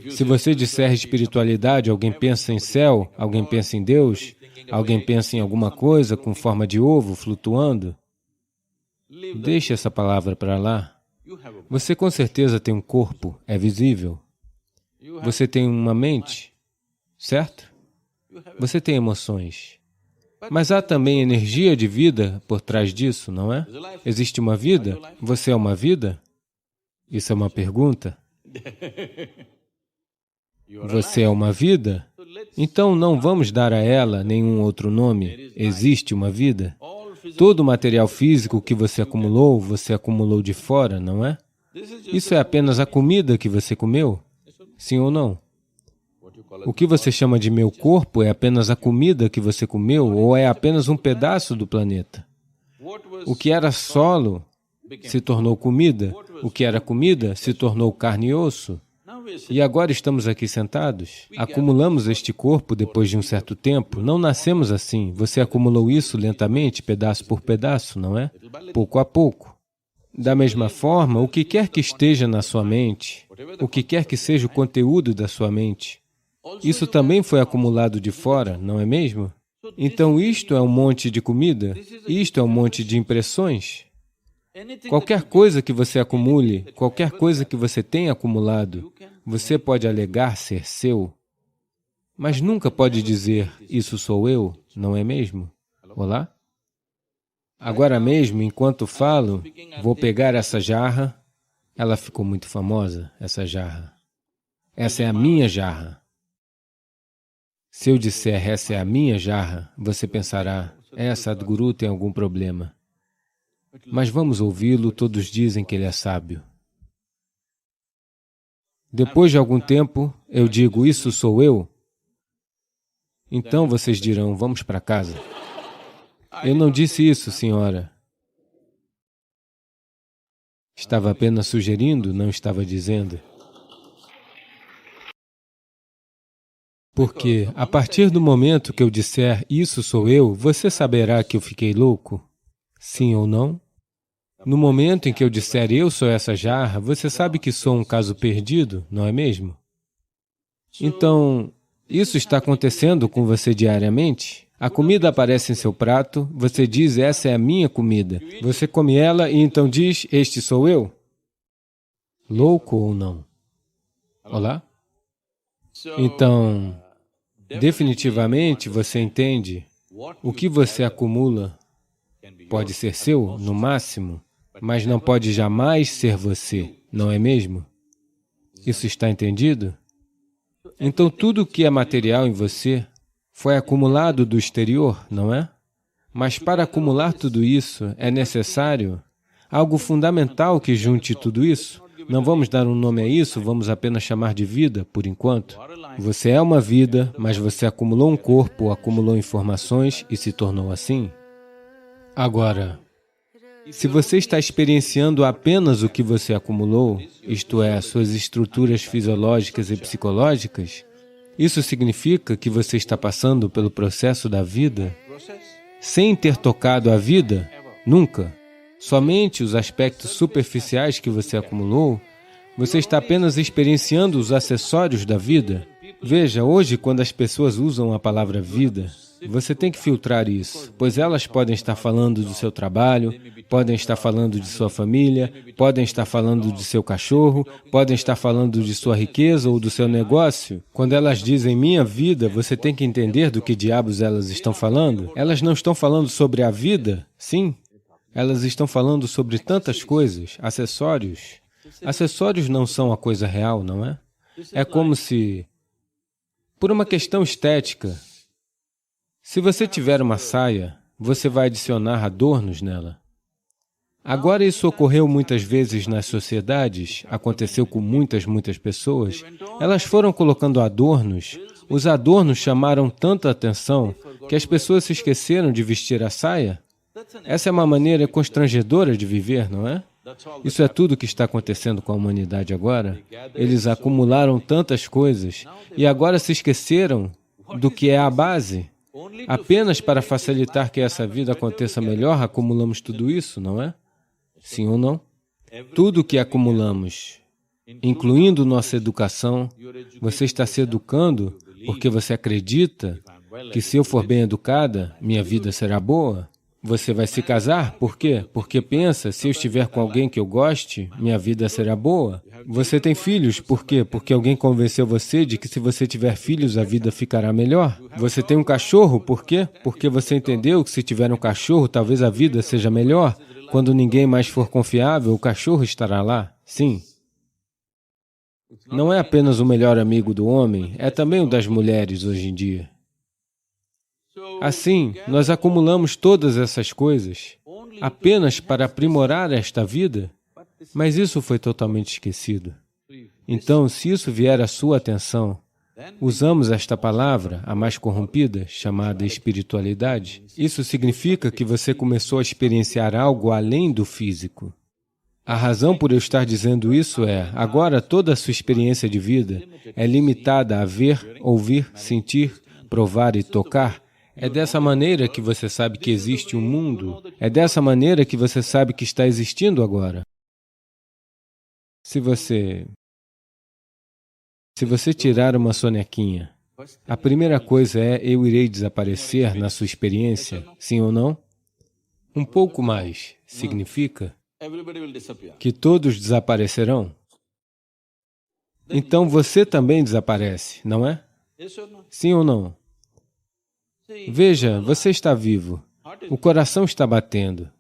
Se você disser espiritualidade, alguém pensa em céu, alguém pensa em Deus, alguém pensa em alguma coisa com forma de ovo flutuando. Deixe essa palavra para lá. Você com certeza tem um corpo, é visível. Você tem uma mente, certo? Você tem emoções. Mas há também energia de vida por trás disso, não é? Existe uma vida? Você é uma vida? Isso é uma pergunta. Você é uma vida? Então não vamos dar a ela nenhum outro nome. Existe uma vida? Todo o material físico que você acumulou de fora, não é? Isso é apenas a comida que você comeu? Sim ou não? O que você chama de meu corpo é apenas a comida que você comeu ou é apenas um pedaço do planeta? O que era solo se tornou comida, o que era comida se tornou carne e osso. E agora estamos aqui sentados. Acumulamos este corpo depois de um certo tempo. Não nascemos assim. Você acumulou isso lentamente, pedaço por pedaço, não é? Pouco a pouco. Da mesma forma, o que quer que esteja na sua mente, o que quer que seja o conteúdo da sua mente, isso também foi acumulado de fora, não é mesmo? Então isto é um monte de comida, isto é um monte de impressões. Qualquer coisa que você acumule, qualquer coisa que você tenha acumulado, você pode alegar ser seu, mas nunca pode dizer, isso sou eu, não é mesmo? Olá? Agora mesmo, enquanto falo, vou pegar essa jarra. Ela ficou muito famosa, essa jarra. Essa é a minha jarra. Se eu disser, essa é a minha jarra, você pensará, Sadhguru tem algum problema. Mas vamos ouvi-lo, todos dizem que ele é sábio. Depois de algum tempo, eu digo, isso sou eu? Então vocês dirão, vamos para casa. Eu não disse isso, senhora. Estava apenas sugerindo, não estava dizendo. Porque, a partir do momento que eu disser, isso sou eu, você saberá que eu fiquei louco? Sim ou não? No momento em que eu disser, eu sou essa jarra, você sabe que sou um caso perdido, não é mesmo? Então, isso está acontecendo com você diariamente? A comida aparece em seu prato, você diz, essa é a minha comida. Você come ela e então diz, este sou eu? Louco ou não? Olá? Então, definitivamente você entende, o que você acumula pode ser seu, no máximo, mas não pode jamais ser você, não é mesmo? Isso está entendido? Então, tudo que é material em você foi acumulado do exterior, não é? Mas para acumular tudo isso, é necessário algo fundamental que junte tudo isso. Não vamos dar um nome a isso, vamos apenas chamar de vida, por enquanto. Você é uma vida, mas você acumulou um corpo, acumulou informações e se tornou assim. Agora, se você está experienciando apenas o que você acumulou, isto é, suas estruturas fisiológicas e psicológicas, isso significa que você está passando pelo processo da vida sem ter tocado a vida? Nunca. Somente os aspectos superficiais que você acumulou, você está apenas experienciando os acessórios da vida. Veja, hoje, quando as pessoas usam a palavra vida, você tem que filtrar isso, pois elas podem estar falando do seu trabalho, podem estar falando de sua família, podem estar falando de seu cachorro, podem estar falando de sua riqueza ou do seu negócio. Quando elas dizem minha vida, você tem que entender do que diabos elas estão falando. Elas não estão falando sobre a vida, sim. Elas estão falando sobre tantas coisas, acessórios. Acessórios não são a coisa real, não é? É como se, por uma questão estética, se você tiver uma saia, você vai adicionar adornos nela. Agora, isso ocorreu muitas vezes nas sociedades, aconteceu com muitas pessoas. Elas foram colocando adornos, os adornos chamaram tanta atenção que as pessoas se esqueceram de vestir a saia. Essa é uma maneira constrangedora de viver, não é? Isso é tudo que está acontecendo com a humanidade agora. Eles acumularam tantas coisas e agora se esqueceram do que é a base. Apenas para facilitar que essa vida aconteça melhor, acumulamos tudo isso, não é? Sim ou não? Tudo que acumulamos, incluindo nossa educação, você está se educando porque você acredita que se eu for bem educada, minha vida será boa? Você vai se casar? Por quê? Porque pensa, se eu estiver com alguém que eu goste, minha vida será boa. Você tem filhos? Por quê? Porque alguém convenceu você de que se você tiver filhos, a vida ficará melhor. Você tem um cachorro? Por quê? Porque você entendeu que se tiver um cachorro, talvez a vida seja melhor. Quando ninguém mais for confiável, o cachorro estará lá. Sim. Não é apenas o melhor amigo do homem, é também o das mulheres hoje em dia. Assim, nós acumulamos todas essas coisas apenas para aprimorar esta vida, mas isso foi totalmente esquecido. Então, se isso vier à sua atenção, usamos esta palavra, a mais corrompida, chamada espiritualidade. Isso significa que você começou a experienciar algo além do físico. A razão por eu estar dizendo isso é, agora toda a sua experiência de vida é limitada a ver, ouvir, sentir, provar e tocar. É dessa maneira que você sabe que existe um mundo. É dessa maneira que você sabe que está existindo agora. Se você tirar uma sonequinha, a primeira coisa é, eu irei desaparecer na sua experiência, sim ou não? Um pouco mais significa que todos desaparecerão. Então você também desaparece, não é? Sim ou não? Veja, você está vivo, o coração está batendo,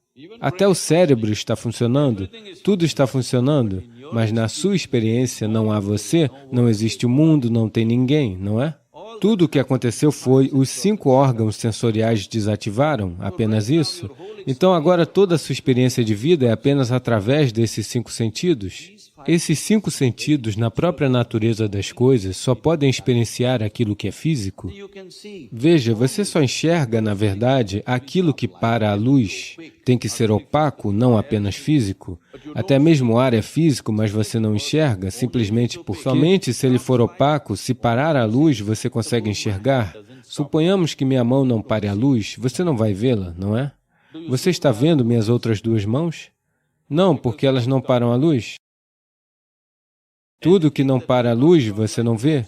até o cérebro está funcionando, tudo está funcionando, mas na sua experiência não há você, não existe o mundo, não tem ninguém, não é? Tudo o que aconteceu foi os 5 órgãos sensoriais desativaram, apenas isso. Então agora toda a sua experiência de vida é apenas através desses 5 sentidos. Esses 5 sentidos, na própria natureza das coisas, só podem experienciar aquilo que é físico. Veja, você só enxerga, na verdade, aquilo que para a luz. Tem que ser opaco, não apenas físico. Até mesmo o ar é físico, mas você não enxerga, simplesmente porque somente se ele for opaco, se parar a luz, você consegue enxergar. Suponhamos que minha mão não pare a luz, você não vai vê-la, não é? Você está vendo minhas outras 2 mãos? Não, porque elas não param a luz. Tudo que não para a luz, você não vê.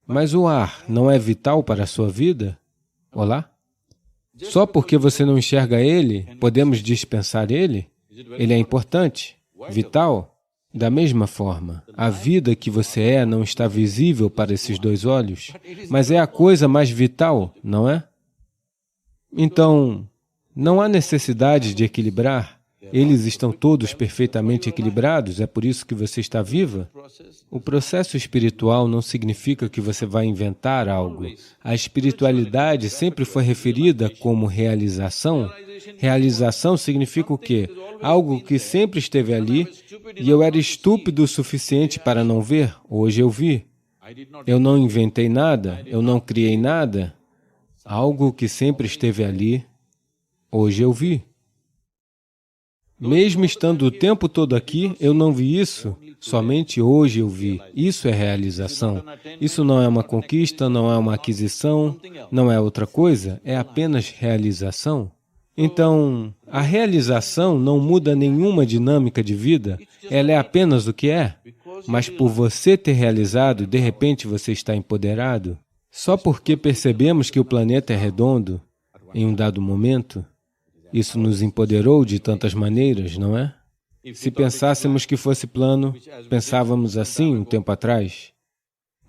Mas o ar não é vital para a sua vida? Olá? Só porque você não enxerga ele, podemos dispensar ele? Ele é importante, vital. Da mesma forma, a vida que você é não está visível para esses 2 olhos, mas é a coisa mais vital, não é? Então, não há necessidade de equilibrar. Eles estão todos perfeitamente equilibrados, é por isso que você está viva. O processo espiritual não significa que você vai inventar algo. A espiritualidade sempre foi referida como realização. Realização significa o quê? Algo que sempre esteve ali e eu era estúpido o suficiente para não ver. Hoje eu vi. Eu não inventei nada, eu não criei nada. Algo que sempre esteve ali, hoje eu vi. Mesmo estando o tempo todo aqui, eu não vi isso. Somente hoje eu vi. Isso é realização. Isso não é uma conquista, não é uma aquisição, não é outra coisa, é apenas realização. Então, a realização não muda nenhuma dinâmica de vida, ela é apenas o que é. Mas por você ter realizado, de repente você está empoderado. Só porque percebemos que o planeta é redondo, em um dado momento, isso nos empoderou de tantas maneiras, não é? Se pensássemos que fosse plano, pensávamos assim um tempo atrás.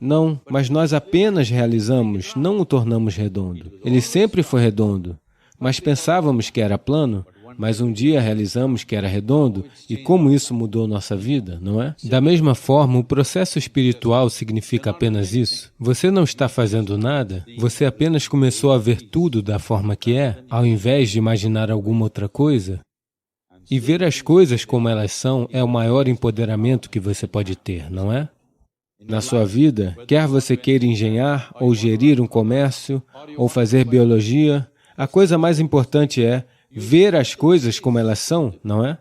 Não, mas nós apenas realizamos, não o tornamos redondo. Ele sempre foi redondo, mas pensávamos que era plano, mas um dia realizamos que era redondo, e como isso mudou nossa vida, não é? Da mesma forma, o processo espiritual significa apenas isso. Você não está fazendo nada, você apenas começou a ver tudo da forma que é, ao invés de imaginar alguma outra coisa. E ver as coisas como elas são é o maior empoderamento que você pode ter, não é? Na sua vida, quer você queira engenhar, ou gerir um comércio, ou fazer biologia, a coisa mais importante é ver as coisas como elas são, não é?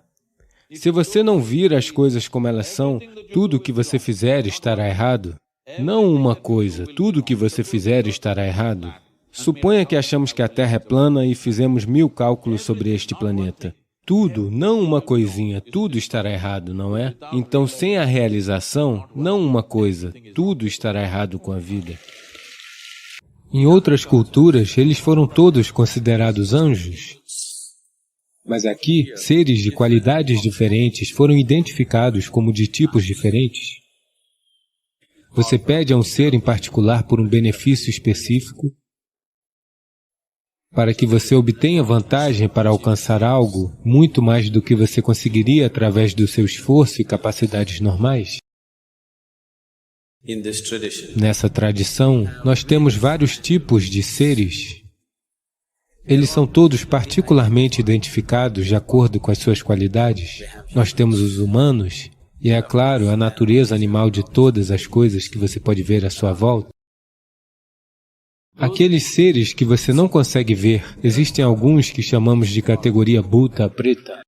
Se você não vir as coisas como elas são, tudo o que você fizer estará errado. Não uma coisa, tudo o que você fizer estará errado. Suponha que achamos que a Terra é plana e fizemos 1000 cálculos sobre este planeta. Tudo, não uma coisinha, tudo estará errado, não é? Então, sem a realização, não uma coisa, tudo estará errado com a vida. Em outras culturas, eles foram todos considerados anjos. Mas aqui, seres de qualidades diferentes foram identificados como de tipos diferentes. Você pede a um ser em particular por um benefício específico, para que você obtenha vantagem para alcançar algo muito mais do que você conseguiria através do seu esforço e capacidades normais. Nessa tradição, nós temos vários tipos de seres. Eles são todos particularmente identificados de acordo com as suas qualidades. Nós temos os humanos, e é claro, a natureza animal de todas as coisas que você pode ver à sua volta. Aqueles seres que você não consegue ver, existem alguns que chamamos de categoria Bhuta Preta.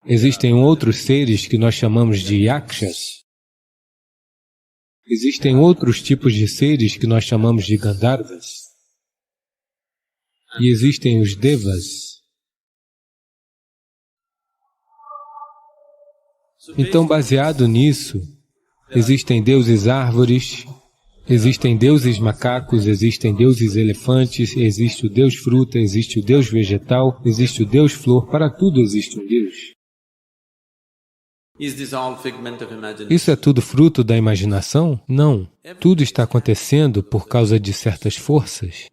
Existem outros seres que nós chamamos de Yakshas. Existem outros tipos de seres que nós chamamos de Gandharvas. E existem os Devas. Então, baseado nisso, existem deuses árvores, existem deuses macacos, existem deuses elefantes, existe o deus fruta, existe o deus vegetal, existe o deus flor, para tudo existe um deus. Isso é tudo fruto da imaginação? Não. Tudo está acontecendo por causa de certas forças.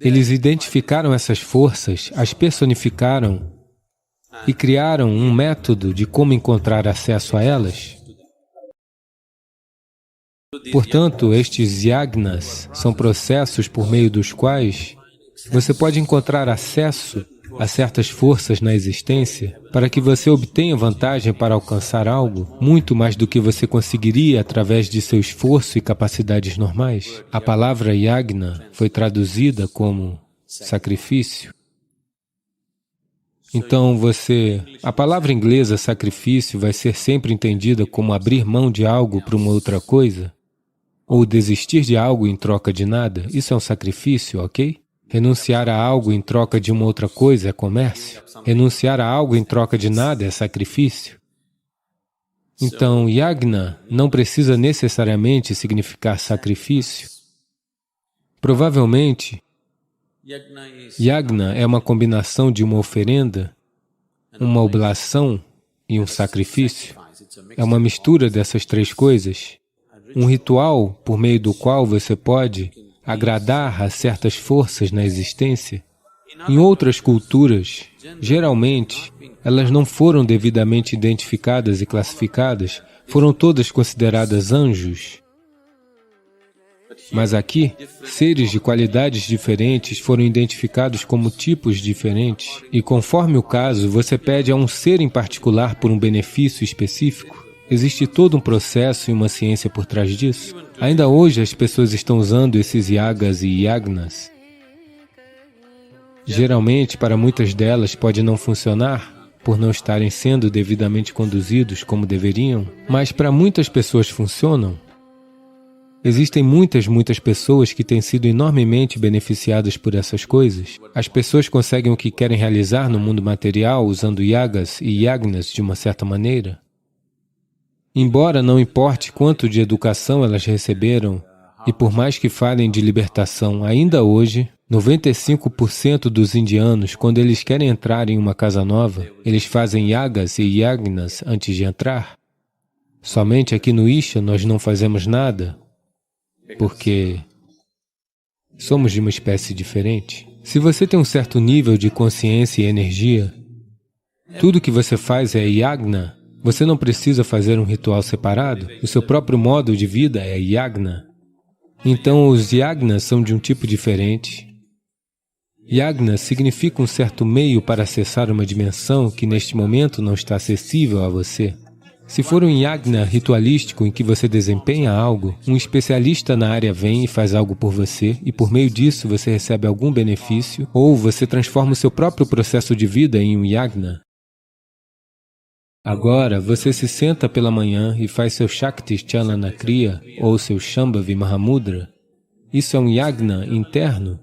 Eles identificaram essas forças, as personificaram e criaram um método de como encontrar acesso a elas. Portanto, estes yagnas são processos por meio dos quais você pode encontrar acesso a certas forças na existência para que você obtenha vantagem para alcançar algo muito mais do que você conseguiria através de seu esforço e capacidades normais. A palavra yagna foi traduzida como sacrifício. Então a palavra inglesa sacrifício vai ser sempre entendida como abrir mão de algo para uma outra coisa, ou desistir de algo em troca de nada. Isso é um sacrifício, ok? Renunciar a algo em troca de uma outra coisa é comércio. Renunciar a algo em troca de nada é sacrifício. Então, yagna não precisa necessariamente significar sacrifício. Provavelmente, yagna é uma combinação de uma oferenda, uma oblação e um sacrifício. É uma mistura dessas três coisas. Um ritual por meio do qual você pode agradar a certas forças na existência. Em outras culturas, geralmente, elas não foram devidamente identificadas e classificadas, foram todas consideradas anjos. Mas aqui, seres de qualidades diferentes foram identificados como tipos diferentes, e conforme o caso, você pede a um ser em particular por um benefício específico. Existe todo um processo e uma ciência por trás disso. Ainda hoje as pessoas estão usando esses yagas e yagnas. Geralmente, para muitas delas pode não funcionar, por não estarem sendo devidamente conduzidos como deveriam, mas para muitas pessoas funcionam. Existem muitas pessoas que têm sido enormemente beneficiadas por essas coisas. As pessoas conseguem o que querem realizar no mundo material usando yagas e yagnas de uma certa maneira. Embora não importe quanto de educação elas receberam, e por mais que falem de libertação, ainda hoje, 95% dos indianos, quando eles querem entrar em uma casa nova, eles fazem yagas e yagnas antes de entrar. Somente aqui no Isha nós não fazemos nada, porque somos de uma espécie diferente. Se você tem um certo nível de consciência e energia, tudo que você faz é yagna. Você não precisa fazer um ritual separado. O seu próprio modo de vida é yagna. Então, os yagnas são de um tipo diferente. Yagna significa um certo meio para acessar uma dimensão que neste momento não está acessível a você. Se for um yagna ritualístico em que você desempenha algo, um especialista na área vem e faz algo por você, e por meio disso você recebe algum benefício, ou você transforma o seu próprio processo de vida em um yagna. Agora, você se senta pela manhã e faz seu Shakti Chalana Kriya ou seu Shambhavi Mahamudra. Isso é um yagna interno.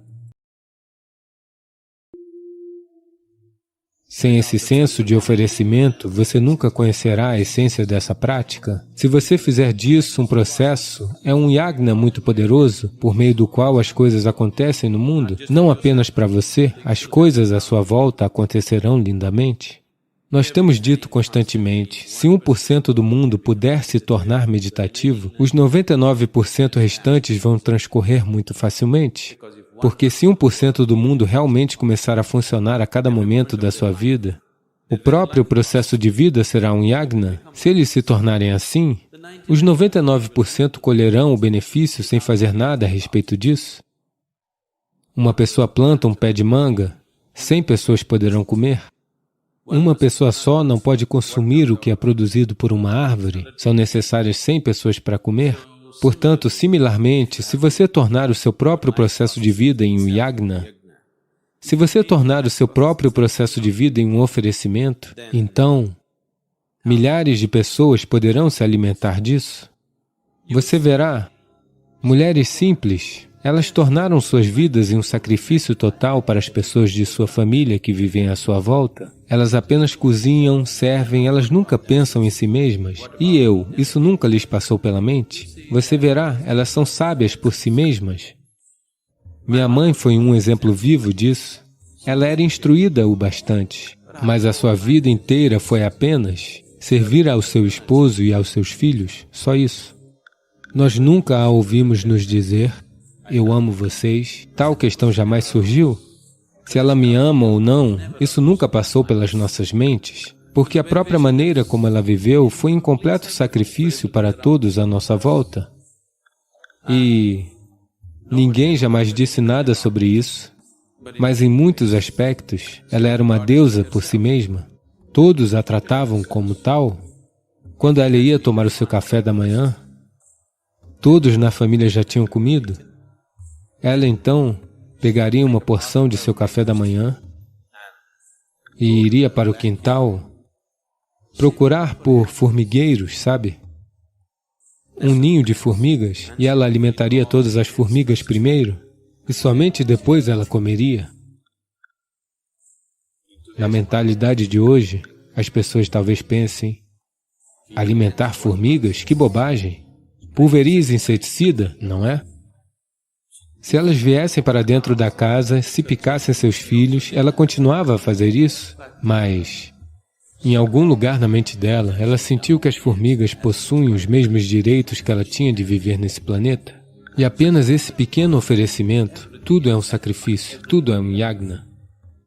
Sem esse senso de oferecimento, você nunca conhecerá a essência dessa prática. Se você fizer disso um processo, é um yagna muito poderoso, por meio do qual as coisas acontecem no mundo, não apenas para você, as coisas à sua volta acontecerão lindamente. Nós temos dito constantemente, se 1% do mundo puder se tornar meditativo, os 99% restantes vão transcorrer muito facilmente. Porque se 1% do mundo realmente começar a funcionar a cada momento da sua vida, o próprio processo de vida será um yagna. Se eles se tornarem assim, os 99% colherão o benefício sem fazer nada a respeito disso. Uma pessoa planta um pé de manga, 100 pessoas poderão comer. Uma pessoa só não pode consumir o que é produzido por uma árvore. São necessárias 100 pessoas para comer. Portanto, similarmente, se você tornar o seu próprio processo de vida em um yagna, se você tornar o seu próprio processo de vida em um oferecimento, então, milhares de pessoas poderão se alimentar disso. Você verá, mulheres simples, elas tornaram suas vidas em um sacrifício total para as pessoas de sua família que vivem à sua volta. Elas apenas cozinham, servem, elas nunca pensam em si mesmas. E isso nunca lhes passou pela mente? Você verá, elas são sábias por si mesmas. Minha mãe foi um exemplo vivo disso. Ela era instruída o bastante, mas a sua vida inteira foi apenas servir ao seu esposo e aos seus filhos, só isso. Nós nunca a ouvimos nos dizer, eu amo vocês, tal questão jamais surgiu. Se ela me ama ou não, isso nunca passou pelas nossas mentes, porque a própria maneira como ela viveu foi um completo sacrifício para todos à nossa volta. E ninguém jamais disse nada sobre isso, mas em muitos aspectos, ela era uma deusa por si mesma. Todos a tratavam como tal. Quando ela ia tomar o seu café da manhã, todos na família já tinham comido. Ela então pegaria uma porção de seu café da manhã e iria para o quintal procurar por formigueiros, sabe? Um ninho de formigas, e ela alimentaria todas as formigas primeiro, e somente depois ela comeria. Na mentalidade de hoje, as pessoas talvez pensem: alimentar formigas? Que bobagem! Pulverize inseticida, não é? Se elas viessem para dentro da casa, se picassem seus filhos, ela continuava a fazer isso, mas em algum lugar na mente dela, ela sentiu que as formigas possuem os mesmos direitos que ela tinha de viver nesse planeta. E apenas esse pequeno oferecimento, tudo é um sacrifício, tudo é um yagna.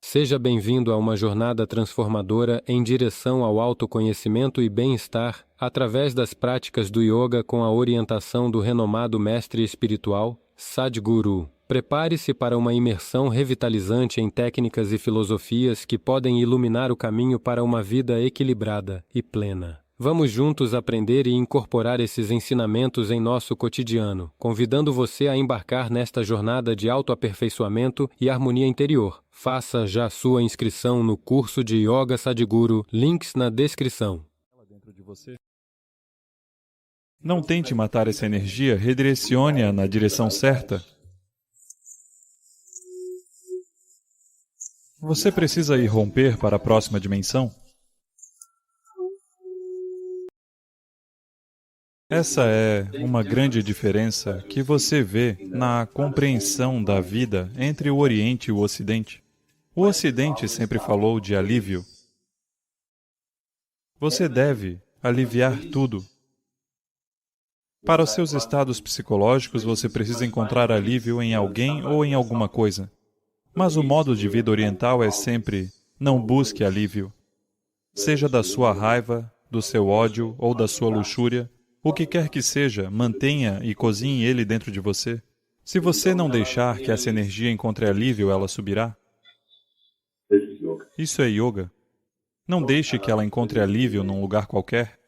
Seja bem-vindo a uma jornada transformadora em direção ao autoconhecimento e bem-estar através das práticas do yoga com a orientação do renomado mestre espiritual, Sadhguru. Prepare-se para uma imersão revitalizante em técnicas e filosofias que podem iluminar o caminho para uma vida equilibrada e plena. Vamos juntos aprender e incorporar esses ensinamentos em nosso cotidiano, convidando você a embarcar nesta jornada de autoaperfeiçoamento e harmonia interior. Faça já sua inscrição no curso de Yoga Sadhguru, links na descrição. Não tente matar essa energia, redirecione-a na direção certa. Você precisa irromper para a próxima dimensão? Essa é uma grande diferença que você vê na compreensão da vida entre o Oriente e o Ocidente. O Ocidente sempre falou de alívio. Você deve aliviar tudo. Para os seus estados psicológicos, você precisa encontrar alívio em alguém ou em alguma coisa. Mas o modo de vida oriental é sempre: não busque alívio. Seja da sua raiva, do seu ódio ou da sua luxúria, o que quer que seja, mantenha e cozinhe ele dentro de você. Se você não deixar que essa energia encontre alívio, ela subirá. Isso é yoga. Não deixe que ela encontre alívio num lugar qualquer.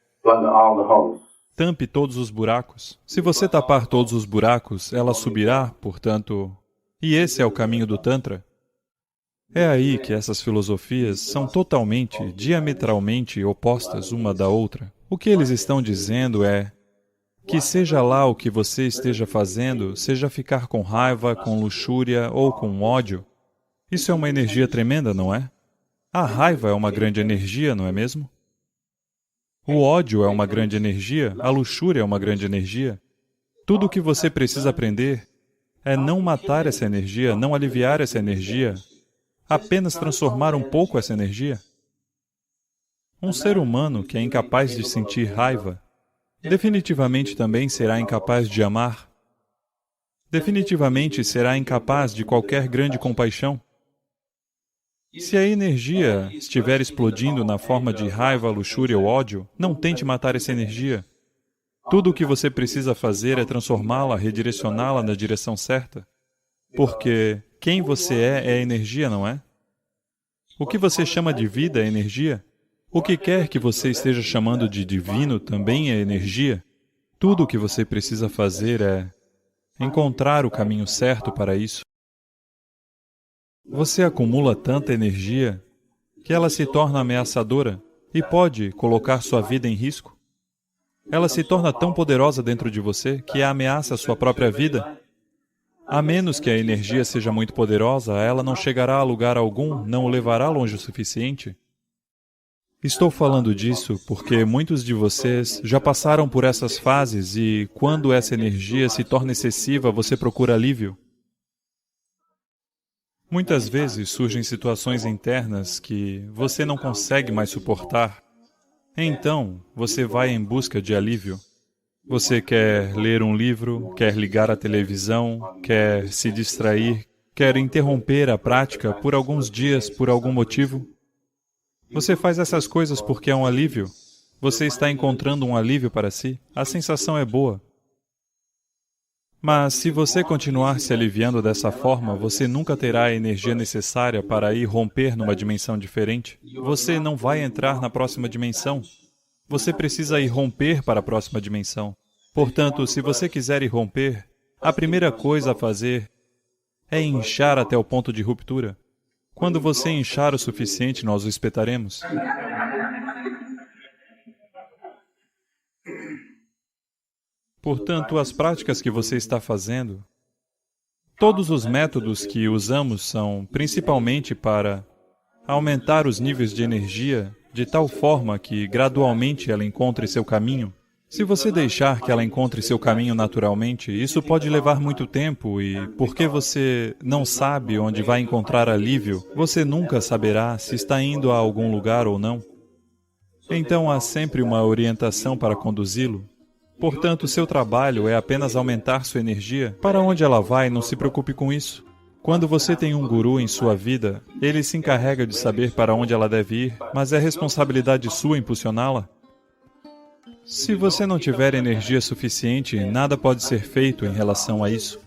Tampe todos os buracos. Se você tapar todos os buracos, ela subirá, portanto... E esse é o caminho do Tantra. É aí que essas filosofias são totalmente, diametralmente opostas uma da outra. O que eles estão dizendo é que seja lá o que você esteja fazendo, seja ficar com raiva, com luxúria ou com ódio, isso é uma energia tremenda, não é? A raiva é uma grande energia, não é mesmo? O ódio é uma grande energia, a luxúria é uma grande energia. Tudo o que você precisa aprender é não matar essa energia, não aliviar essa energia, apenas transformar um pouco essa energia. Um ser humano que é incapaz de sentir raiva, definitivamente também será incapaz de amar. Definitivamente será incapaz de qualquer grande compaixão. Se a energia estiver explodindo na forma de raiva, luxúria ou ódio, não tente matar essa energia. Tudo o que você precisa fazer é transformá-la, redirecioná-la na direção certa. Porque quem você é energia, não é? O que você chama de vida é energia. O que quer que você esteja chamando de divino também é energia. Tudo o que você precisa fazer é encontrar o caminho certo para isso. Você acumula tanta energia que ela se torna ameaçadora e pode colocar sua vida em risco. Ela se torna tão poderosa dentro de você que ameaça a sua própria vida. A menos que a energia seja muito poderosa, ela não chegará a lugar algum, não o levará longe o suficiente. Estou falando disso porque muitos de vocês já passaram por essas fases e, quando essa energia se torna excessiva, você procura alívio. Muitas vezes surgem situações internas que você não consegue mais suportar. Então, você vai em busca de alívio. Você quer ler um livro, quer ligar a televisão, quer se distrair, quer interromper a prática por alguns dias, por algum motivo. Você faz essas coisas porque é um alívio. Você está encontrando um alívio para si. A sensação é boa. Mas se você continuar se aliviando dessa forma, você nunca terá a energia necessária para ir romper numa dimensão diferente. Você não vai entrar na próxima dimensão. Você precisa ir romper para a próxima dimensão. Portanto, se você quiser ir romper, a primeira coisa a fazer é inchar até o ponto de ruptura. Quando você inchar o suficiente, nós o espetaremos. Portanto, as práticas que você está fazendo, todos os métodos que usamos são principalmente para aumentar os níveis de energia de tal forma que gradualmente ela encontre seu caminho. Se você deixar que ela encontre seu caminho naturalmente, isso pode levar muito tempo e, porque você não sabe onde vai encontrar alívio, você nunca saberá se está indo a algum lugar ou não. Então há sempre uma orientação para conduzi-lo. Portanto, seu trabalho é apenas aumentar sua energia. Para onde ela vai, não se preocupe com isso. Quando você tem um guru em sua vida, ele se encarrega de saber para onde ela deve ir, mas é responsabilidade sua impulsioná-la. Se você não tiver energia suficiente, nada pode ser feito em relação a isso.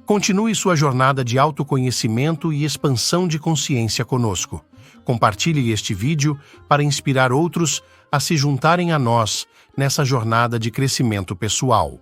Continue sua jornada de autoconhecimento e expansão de consciência conosco. Compartilhe este vídeo para inspirar outros a se juntarem a nós nessa jornada de crescimento pessoal.